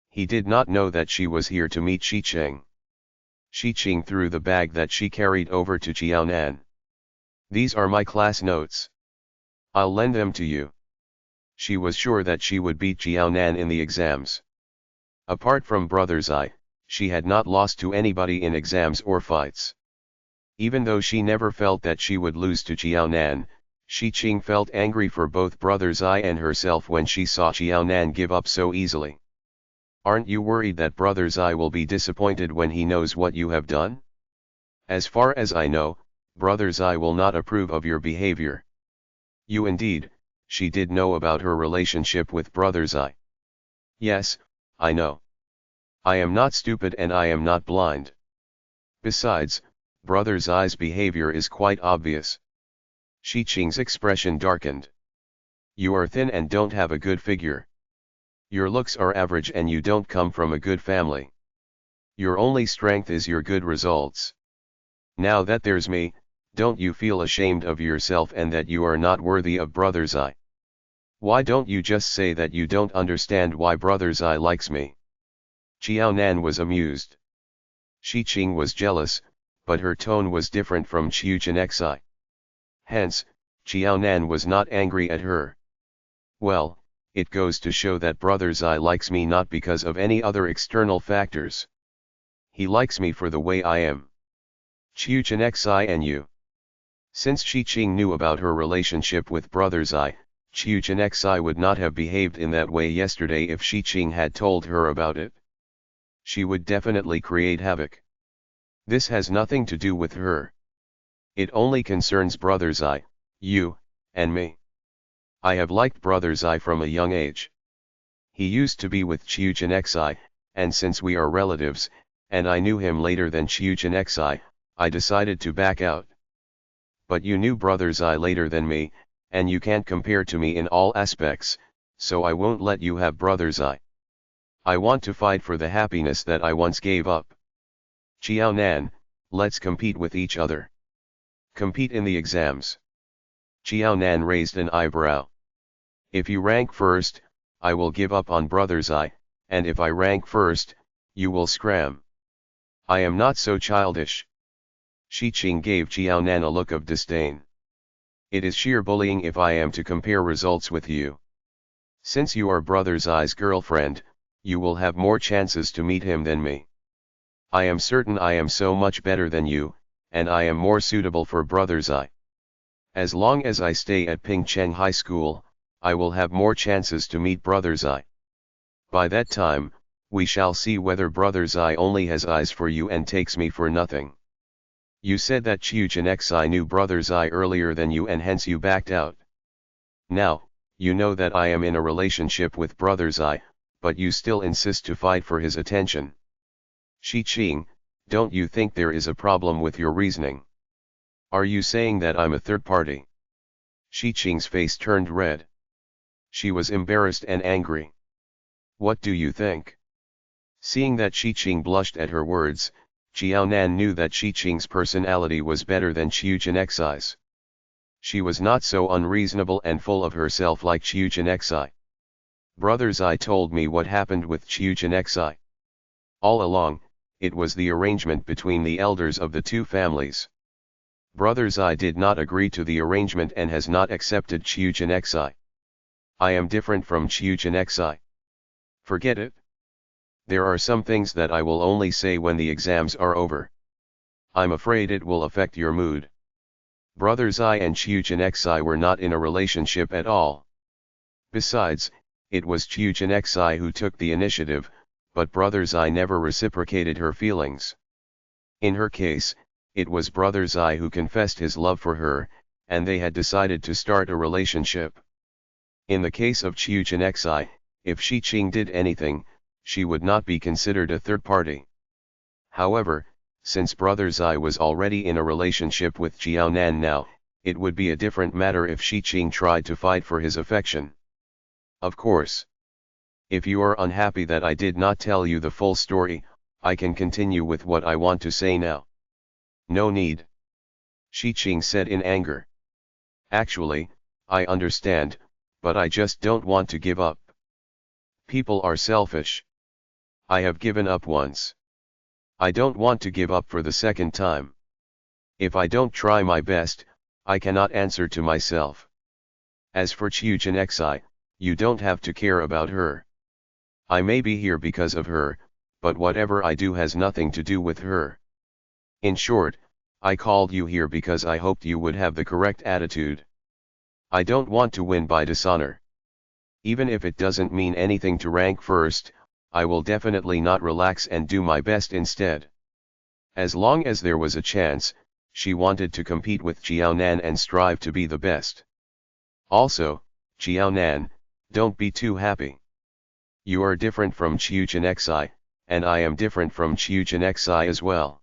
He did not know that she was here to meet Shi Qing. Shi Qing threw the bag that she carried over to Qiaonan. These are my class notes. I'll lend them to you. She was sure that she would beat Qiaonan in the exams. Apart from Brother Zai, she had not lost to anybody in exams or fights. Even though she never felt that she would lose to Qiaonan, Shi Qing felt angry for both Brother Zai and herself when she saw Qiaonan give up so easily. Aren't you worried that Brother Zai will be disappointed when he knows what you have done? As far as I know, Brother Zai will not approve of your behavior. You indeed, she did know about her relationship with Brother Zai. Yes, I know. I am not stupid and I am not blind. Besides, Brother Zai's behavior is quite obvious. Shi Qing's expression darkened. You are thin and don't have a good figure. Your looks are average and you don't come from a good family. Your only strength is your good results. Now that there's me, don't you feel ashamed of yourself and that you are not worthy of Brother Zai? Why don't you just say that you don't understand why Brother Zai likes me? Qiaonan was amused. Shi Qing was jealous, but her tone was different from Qiu Chenxai. Hence, Qiaonan was not angry at her. Well, it goes to show that Brother Zai likes me not because of any other external factors. He likes me for the way I am. Chiu Chen Xi and you. Since Shi Qing knew about her relationship with Brother Zai, Chiu Chen Xi would not have behaved in that way yesterday if Shi Qing had told her about it. She would definitely create havoc. This has nothing to do with her. It only concerns Brother Zai, you, and me. I have liked Brother Zai from a young age. He used to be with Chiu Chen Xi, and since we are relatives, and I knew him later than Chiu Chen Xi, I decided to back out. But you knew Brother Zai later than me, and you can't compare to me in all aspects, so I won't let you have Brother Zai. I want to fight for the happiness that I once gave up. Qiao Nan, let's compete with each other. Compete in the exams. Qiao Nan raised an eyebrow. If you rank first, I will give up on Brother Zai, and if I rank first, you will scram. I am not so childish. Shi Qing gave Qiao Nan a look of disdain. It is sheer bullying if I am to compare results with you. Since you are Brother Zai's girlfriend, you will have more chances to meet him than me. I am certain I am so much better than you, and I am more suitable for Brother Zai. As long as I stay at Pingcheng High School, I will have more chances to meet Brother Zai. By that time, we shall see whether Brother Zai only has eyes for you and takes me for nothing. You said that Chiu Chen Xi knew Brother Zai earlier than you and hence you backed out. Now, you know that I am in a relationship with Brother Zai, but you still insist to fight for his attention. Shi Qing, don't you think there is a problem with your reasoning? Are you saying that I'm a third party? Shi Qing's face turned red. She was embarrassed and angry. What do you think? Seeing that Shi Qing blushed at her words, Qiao Nan knew that Shi Qing's personality was better than Chiu Chen Xi's. She was not so unreasonable and full of herself like Chiu Chen Xi. Brother Zai told me what happened with Chiu Chen Xi. All along, it was the arrangement between the elders of the two families. Brother Zai did not agree to the arrangement and has not accepted Chiu Chen Xi. I am different from Chiu Chen Xi. Forget it. There are some things that I will only say when the exams are over. I'm afraid it will affect your mood. Brother Zai and Chiu Chen Xi were not in a relationship at all. Besides, it was Chiu Chen Xi who took the initiative, but Brother Zai never reciprocated her feelings. In her case, it was Brother Zai who confessed his love for her, and they had decided to start a relationship. In the case of Chiu Chen Xi, if Shi Qing did anything, she would not be considered a third party. However, since Brother Zai was already in a relationship with Qiao Nan now, it would be a different matter if Shi Qing tried to fight for his affection. Of course. If you are unhappy that I did not tell you the full story, I can continue with what I want to say now. No need. Shi Qing said in anger. Actually, I understand, but I just don't want to give up. People are selfish. I have given up once. I don't want to give up for the second time. If I don't try my best, I cannot answer to myself. As for Chiu Chen Xi, you don't have to care about her. I may be here because of her, but whatever I do has nothing to do with her. In short, I called you here because I hoped you would have the correct attitude. I don't want to win by dishonor. Even if it doesn't mean anything to rank first, I will definitely not relax and do my best instead. As long as there was a chance, she wanted to compete with Qiao Nan and strive to be the best. Also, Qiao Nan, don't be too happy. You are different from Chiu Chen Xi, and I am different from Chiu Chen Xi as well.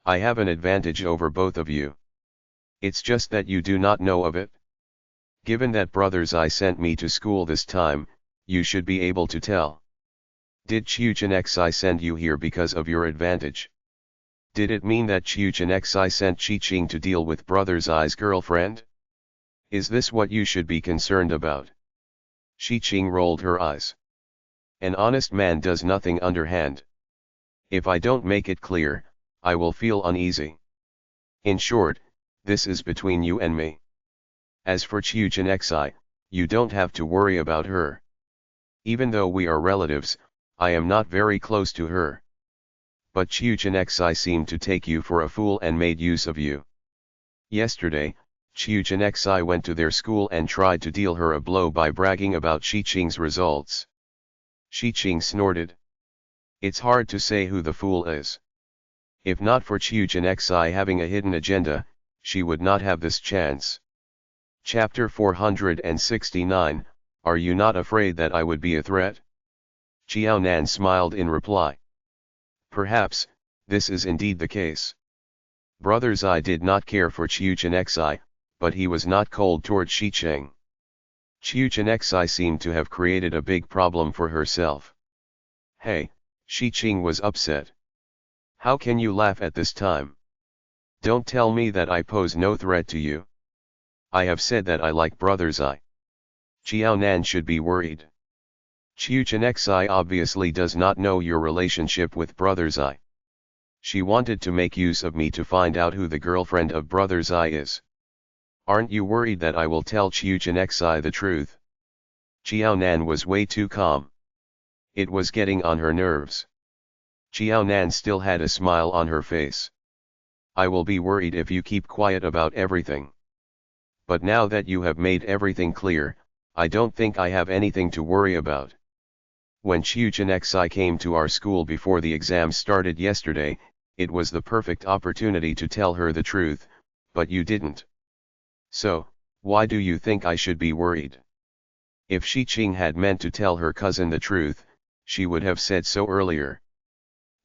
I have an advantage over both of you. It's just that you do not know of it. Given that Brother Zai sent me to school this time, you should be able to tell. Did Chiu Chen Xi send you here because of your advantage? Did it mean that Chiu Chen Xi sent Shi Qing to deal with Brother Zai's girlfriend? Is this what you should be concerned about? Shi Qing rolled her eyes. An honest man does nothing underhand. If I don't make it clear, I will feel uneasy. In short, this is between you and me. As for Chiu Chen Xi, You don't have to worry about her. Even though we are relatives, I am not very close to her. But Chiuchinexi seemed to take you for a fool and made use of you. Yesterday, Chiuchinexi went to their school and tried to deal her a blow by bragging about Shiqing's results. Shiqing snorted. It's hard to say who the fool is. If not for Chiuchinexi having a hidden agenda, she would not have this chance. Chapter 469, Are you not afraid that I would be a threat? Xiaonan smiled in reply. Perhaps, this is indeed the case. Brother Zai did not care for Chiuchinexi, but he was not cold toward Shiqing. Chiuchinexi seemed to have created a big problem for herself. Hey, Shiqing was upset. How can you laugh at this time? Don't tell me that I pose no threat to you. I have said that I like Brother Zai. Xiaonan should be worried. Chiuchinexi obviously does not know your relationship with Brother Zai. She wanted to make use of me to find out who the girlfriend of Brother Zai is. Aren't you worried that I will tell Chiuchinexi the truth? Xiaonan was way too calm. It was getting on her nerves. Xiaonan still had a smile on her face. I will be worried if you keep quiet about everything. But now that you have made everything clear, I don't think I have anything to worry about. When Chiuchinexi came to our school before the exams started yesterday, it was the perfect opportunity to tell her the truth, but you didn't. So, why do you think I should be worried? If Shiqing had meant to tell her cousin the truth, she would have said so earlier.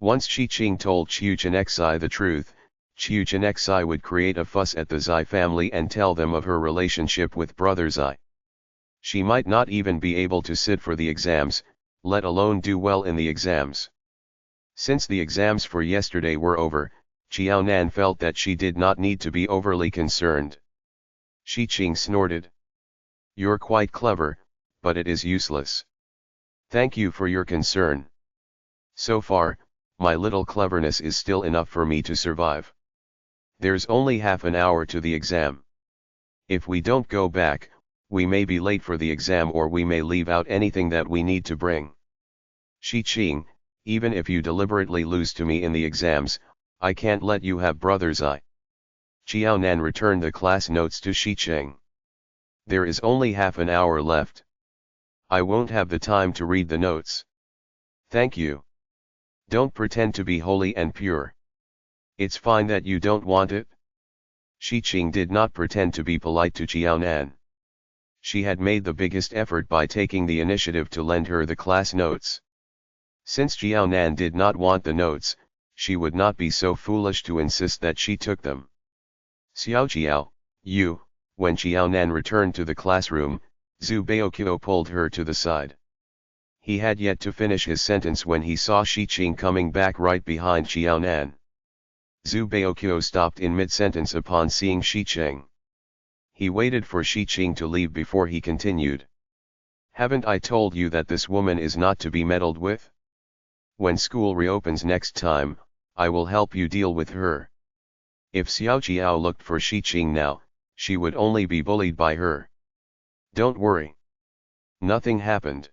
Once Shiqing told Chiuchinexi the truth, Chiuchinexi would create a fuss at the Zai family and tell them of her relationship with Brother Zai. She might not even be able to sit for the exams, let alone do well in the exams. Since the exams for yesterday were over, Xiaonan felt that she did not need to be overly concerned. Shiqing snorted. You're quite clever, but it is useless. Thank you for your concern. So far, my little cleverness is still enough for me to survive. There's only half an hour to the exam. If we don't go back, we may be late for the exam or we may leave out anything that we need to bring. Shiqing, even if you deliberately lose to me in the exams, I can't let you have Brother Zai. Xiaonan returned the class notes to Shiqing. There is only half an hour left. I won't have the time to read the notes. Thank you. Don't pretend to be holy and pure. It's fine that you don't want it. Shiqing did not pretend to be polite to Xiaonan. She had made the biggest effort by taking the initiative to lend her the class notes. Since Xiaonan did not want the notes, she would not be so foolish to insist that she took them. Xiao, you, when Xiaonan returned to the classroom, Zhu Baoqiu pulled her to the side. He had yet to finish his sentence when he saw Shiqing coming back right behind Xiaonan. Zhu Baoqiu stopped in mid-sentence upon seeing Shiqing. He waited for Shiqing to leave before he continued. Haven't I told you that this woman is not to be meddled with? When school reopens next time, I will help you deal with her. If Xiao looked for Shiqing now, she would only be bullied by her. Don't worry. Nothing happened.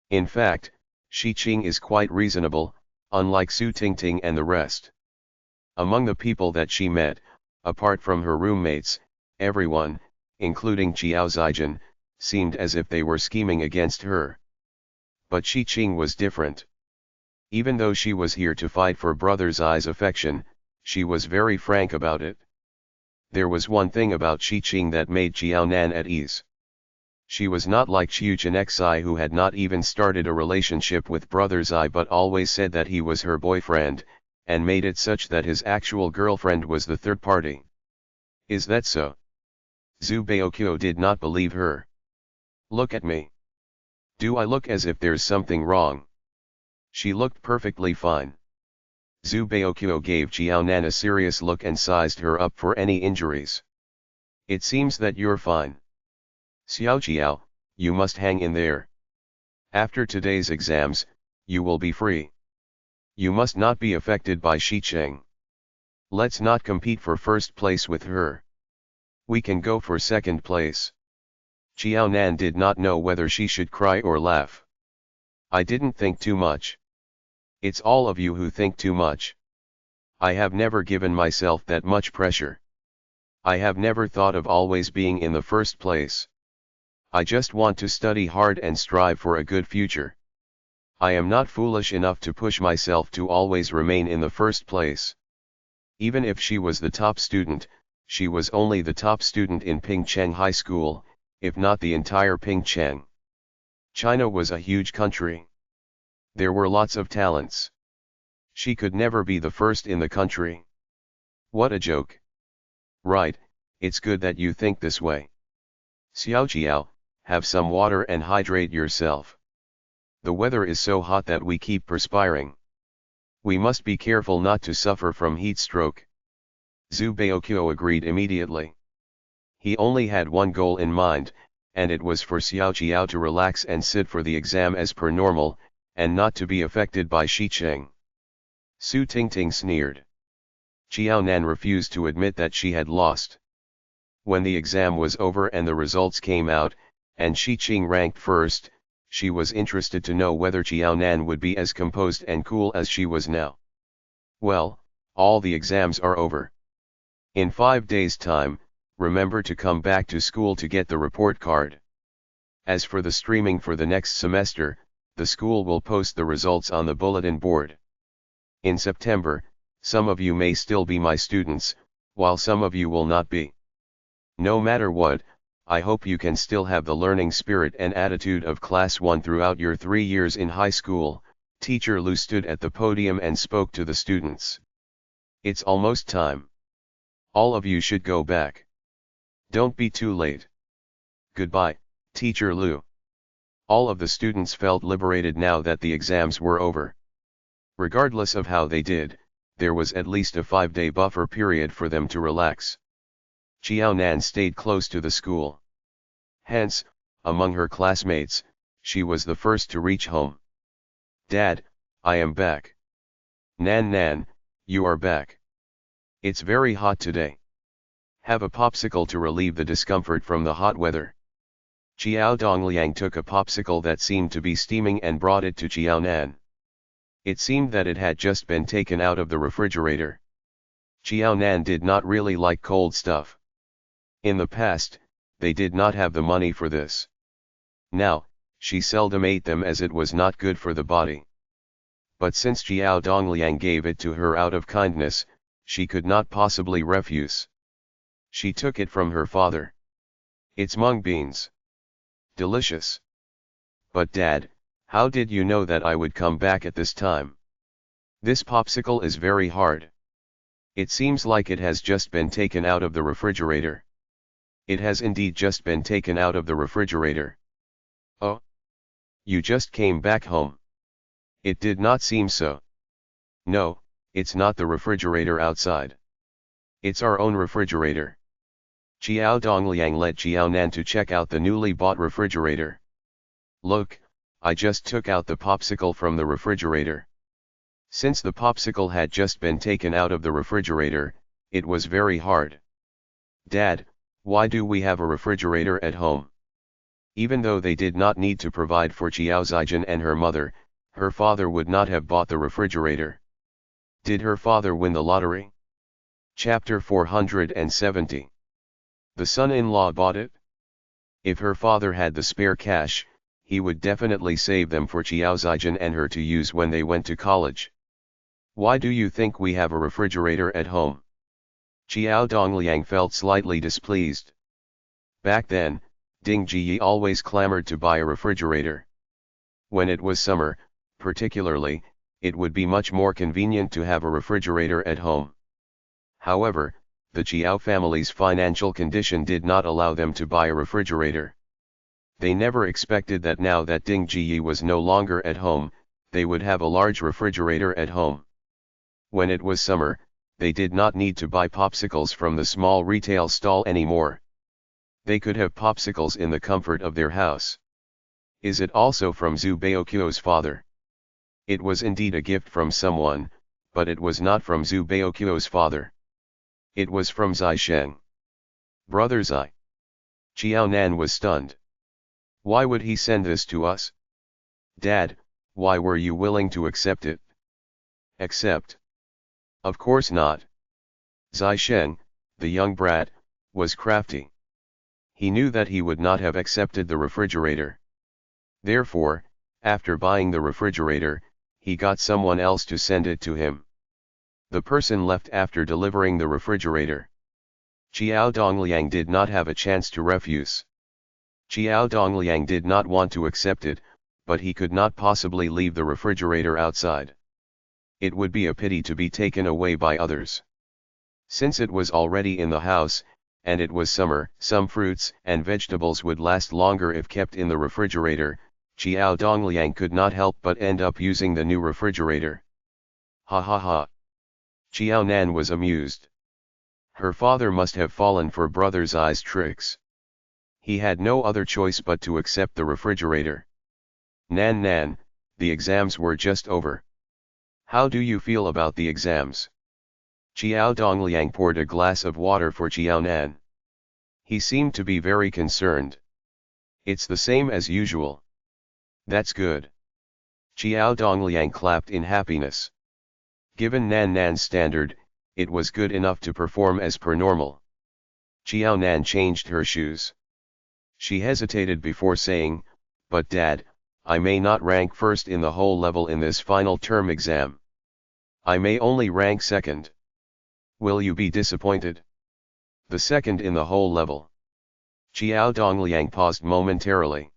In fact, Shiqing is quite reasonable, unlike Su Tingting and the rest. Among the people that she met, apart from her roommates, everyone, including Xiao Zijin, seemed as if they were scheming against her. But Shiqing was different. Even though she was here to fight for Brother Zai's affection, she was very frank about it. There was one thing about Shiqing that made Xiaonan at ease. She was not like Chiuchinexi, who had not even started a relationship with Brother Zai but always said that he was her boyfriend, and made it such that his actual girlfriend was the third party. Is that so? Zhu Baoqiu did not believe her. Look at me. Do I look as if there's something wrong? She looked perfectly fine. Zhu Baoqiu gave Xiaonan a serious look and sized her up for any injuries. It seems that you're fine. Xiao, you must hang in there. After today's exams, you will be free. You must not be affected by Shiqing. Let's not compete for first place with her. We can go for second place. Xiao Nan did not know whether she should cry or laugh. I didn't think too much. It's all of you who think too much. I have never given myself that much pressure. I have never thought of always being in the first place. I just want to study hard and strive for a good future. I am not foolish enough to push myself to always remain in the first place. Even if she was the top student, she was only the top student in Pingcheng High School, if not the entire Pingcheng. China was a huge country. There were lots of talents. She could never be the first in the country. What a joke. Right, it's good that you think this way. Xiao, have some water and hydrate yourself. The weather is so hot that we keep perspiring. We must be careful not to suffer from heat stroke. Zhu Baoqiu agreed immediately. He only had one goal in mind, and it was for Xiao to relax and sit for the exam as per normal, and not to be affected by Shicheng. Su Tingting sneered. Xiao Nan refused to admit that she had lost. When the exam was over and the results came out, and Shicheng ranked first, she was interested to know whether Xiao Nan would be as composed and cool as she was now. Well, all the exams are over. In 5 days' time, remember to come back to school to get the report card. As for the streaming for the next semester, the school will post the results on the bulletin board. In September, some of you may still be my students, while some of you will not be. No matter what, I hope you can still have the learning spirit and attitude of Class 1 throughout your 3 years in high school. Teacher Lu stood at the podium and spoke to the students. It's almost time. All of you should go back. Don't be too late. Goodbye, Teacher Lu. All of the students felt liberated now that the exams were over. Regardless of how they did, there was at least a 5-day buffer period for them to relax. Xiao Nan stayed close to the school. Hence, among her classmates, she was the first to reach home. Dad, I am back. Nan, you are back. It's very hot today. Have a popsicle to relieve the discomfort from the hot weather. Xiao Dongliang took a popsicle that seemed to be steaming and brought it to Xiao Nan. It seemed that it had just been taken out of the refrigerator. Xiao Nan did not really like cold stuff. In the past, they did not have the money for this. Now, she seldom ate them as it was not good for the body. But since Xiao Dongliang gave it to her out of kindness, she could not possibly refuse. She took it from her father. It's mung beans. Delicious. But Dad, how did you know that I would come back at this time? This popsicle is very hard. It seems like it has just been taken out of the refrigerator. It has indeed just been taken out of the refrigerator. Oh. You just came back home. It did not seem so. No, it's not the refrigerator outside. It's our own refrigerator. Xiao Dongliang led Xiao Nan to check out the newly bought refrigerator. Look, I just took out the popsicle from the refrigerator. Since the popsicle had just been taken out of the refrigerator, it was very hard. Dad, why do we have a refrigerator at home? Even though they did not need to provide for Xiao Zijian and her mother, her father would not have bought the refrigerator. Did her father win the lottery? Chapter 470. The son-in-law bought it? If her father had the spare cash, he would definitely save them for Xiao Zijian and her to use when they went to college. Why do you think we have a refrigerator at home? Xiao Dongliang felt slightly displeased. Back then, Ding Jiyi always clamored to buy a refrigerator. When it was summer, particularly, it would be much more convenient to have a refrigerator at home. However, the Xiao family's financial condition did not allow them to buy a refrigerator. They never expected that now that Ding Jiyi was no longer at home, they would have a large refrigerator at home. When it was summer, they did not need to buy popsicles from the small retail stall anymore. They could have popsicles in the comfort of their house. Is it also from Zhu Baoqiu's father? It was indeed a gift from someone, but it was not from Zhu Baoqiu's father. It was from Zai Sheng. Brother Zai. Xiao Nan was stunned. Why would he send this to us? Dad, why were you willing to accept it? Accept? Of course not. Zai Sheng, the young brat, was crafty. He knew that he would not have accepted the refrigerator. Therefore, after buying the refrigerator, he got someone else to send it to him. The person left after delivering the refrigerator. Qiao Dongliang did not have a chance to refuse. Qiao Dongliang did not want to accept it, but he could not possibly leave the refrigerator outside. It would be a pity to be taken away by others. Since it was already in the house, and it was summer, some fruits and vegetables would last longer if kept in the refrigerator. Qiao Dongliang could not help but end up using the new refrigerator. Ha ha ha. Qiao Nan was amused. Her father must have fallen for Brother Zai's tricks. He had no other choice but to accept the refrigerator. Nan, the exams were just over. How do you feel about the exams? Qiao Dongliang poured a glass of water for Qiao Nan. He seemed to be very concerned. It's the same as usual. That's good. Qiao Dongliang clapped in happiness. Given Nan's standard, it was good enough to perform as per normal. Qiao Nan changed her shoes. She hesitated before saying, "But Dad, I may not rank first in the whole level in this final term exam. I may only rank second. Will you be disappointed?" The second in the whole level. Qiao Dongliang paused momentarily.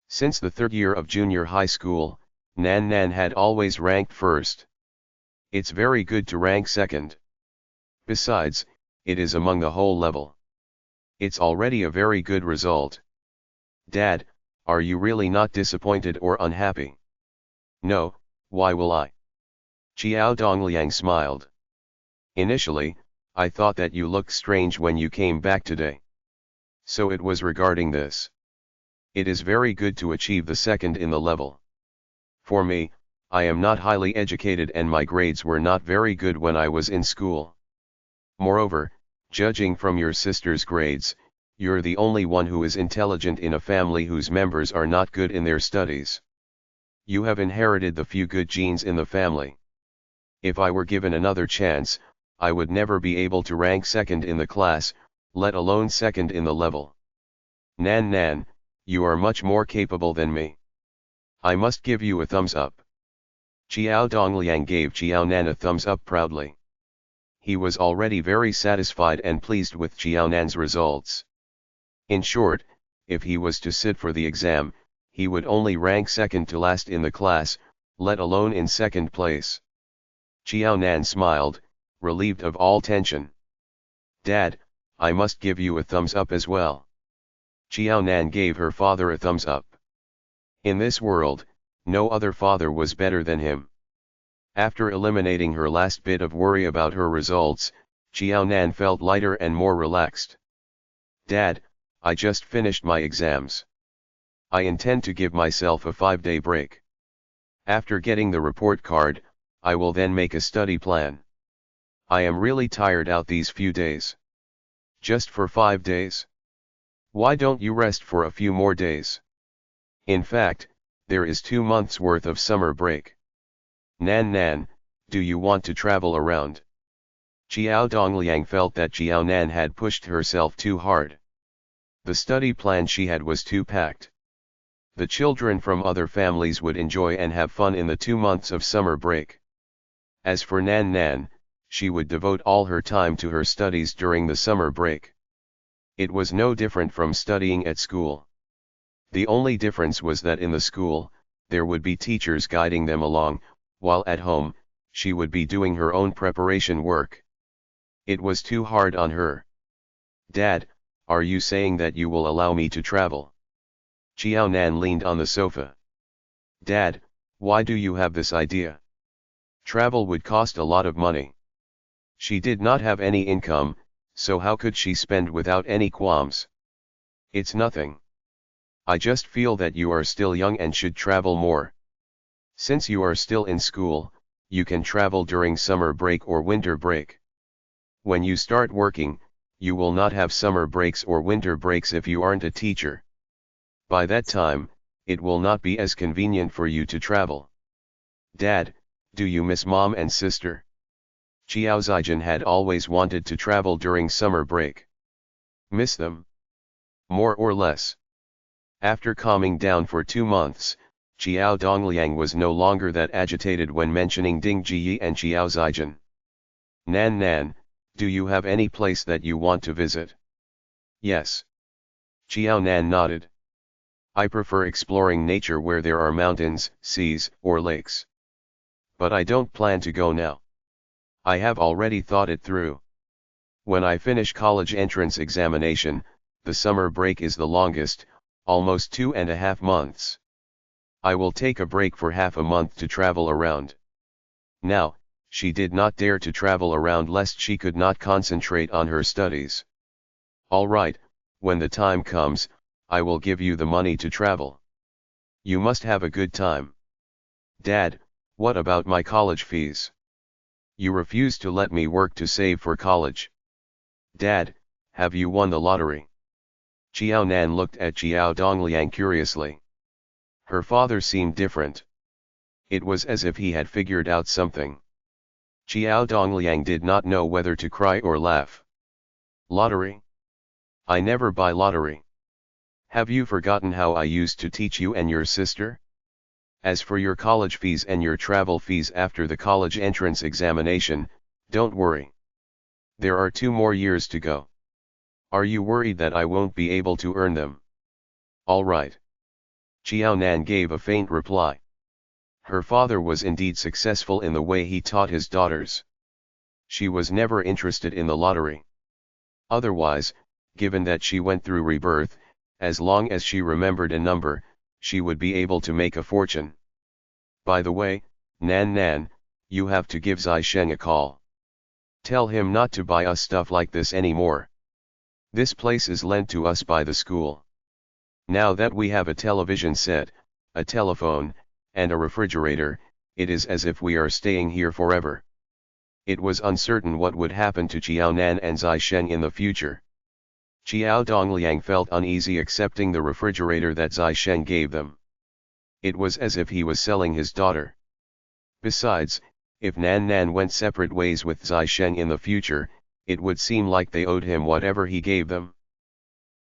Since the third year of junior high school, Nan had always ranked first. It's very good to rank second. Besides, it is among the whole level. It's already a very good result. Dad, are you really not disappointed or unhappy? No, why will I? Qiao Dongliang smiled. Initially, I thought that you looked strange when you came back today. So it was regarding this. It is very good to achieve the second in the level. For me, I am not highly educated and my grades were not very good when I was in school. Moreover, judging from your sister's grades, you're the only one who is intelligent in a family whose members are not good in their studies. You have inherited the few good genes in the family. If I were given another chance, I would never be able to rank second in the class, let alone second in the level. Nan, you are much more capable than me. I must give you a thumbs up. Qiao Dongliang gave Qiao Nan a thumbs up proudly. He was already very satisfied and pleased with Qiao Nan's results. In short, if he was to sit for the exam, he would only rank second to last in the class, let alone in second place. Qiao Nan smiled, relieved of all tension. Dad, I must give you a thumbs up as well. Qiao Nan gave her father a thumbs up. In this world, no other father was better than him. After eliminating her last bit of worry about her results, Qiao Nan felt lighter and more relaxed. Dad, I just finished my exams. I intend to give myself a 5-day break. After getting the report card, I will then make a study plan. I am really tired out these few days. Just for 5 days? Why don't you rest for a few more days? In fact, there is 2 months worth of summer break. Nan, do you want to travel around? Qiao Dongliang felt that Qiao Nan had pushed herself too hard. The study plan she had was too packed. The children from other families would enjoy and have fun in the 2 months of summer break. As for Nan, she would devote all her time to her studies during the summer break. It was no different from studying at school. The only difference was that in the school, there would be teachers guiding them along, while at home, she would be doing her own preparation work. It was too hard on her. Dad, are you saying that you will allow me to travel? Qiao Nan leaned on the sofa. Dad, why do you have this idea? Travel would cost a lot of money. She did not have any income, so how could she spend without any qualms? It's nothing. I just feel that you are still young and should travel more. Since you are still in school, you can travel during summer break or winter break. When you start working, you will not have summer breaks or winter breaks if you aren't a teacher. By that time, it will not be as convenient for you to travel. Dad, do you miss mom and sister? Xiao Zijin had always wanted to travel during summer break. Miss them? More or less. After calming down for 2 months, Xiao Dongliang was no longer that agitated when mentioning Ding Jiyi and Xiao Zijin. Nan Nan, do you have any place that you want to visit? Yes. Xiao Nan nodded. I prefer exploring nature where there are mountains, seas, or lakes. But I don't plan to go now. I have already thought it through. When I finish college entrance examination, the summer break is the longest, almost 2.5 months. I will take a break for half a month to travel around. Now, she did not dare to travel around lest she could not concentrate on her studies. All right, when the time comes, I will give you the money to travel. You must have a good time. Dad, what about my college fees? You refuse to let me work to save for college. Dad, have you won the lottery? Xiao Nan looked at Xiao Dongliang curiously. Her father seemed different. It was as if he had figured out something. Xiao Dongliang did not know whether to cry or laugh. Lottery? I never buy lottery. Have you forgotten how I used to teach you and your sister? As for your college fees and your travel fees after the college entrance examination, don't worry. There are 2 more years to go. Are you worried that I won't be able to earn them? All right. Xiao Nan gave a faint reply. Her father was indeed successful in the way he taught his daughters. She was never interested in the lottery. Otherwise, given that she went through rebirth, as long as she remembered a number, she would be able to make a fortune. By the way, Nan Nan, you have to give Zai Sheng a call. Tell him not to buy us stuff like this anymore. This place is lent to us by the school. Now that we have a television set, a telephone, and a refrigerator, it is as if we are staying here forever. It was uncertain what would happen to Xiao Nan and Zai Sheng in the future. Xiao Dongliang felt uneasy accepting the refrigerator that Zai Sheng gave them. It was as if he was selling his daughter. Besides, if Nan Nan went separate ways with Zai Sheng in the future, it would seem like they owed him whatever he gave them.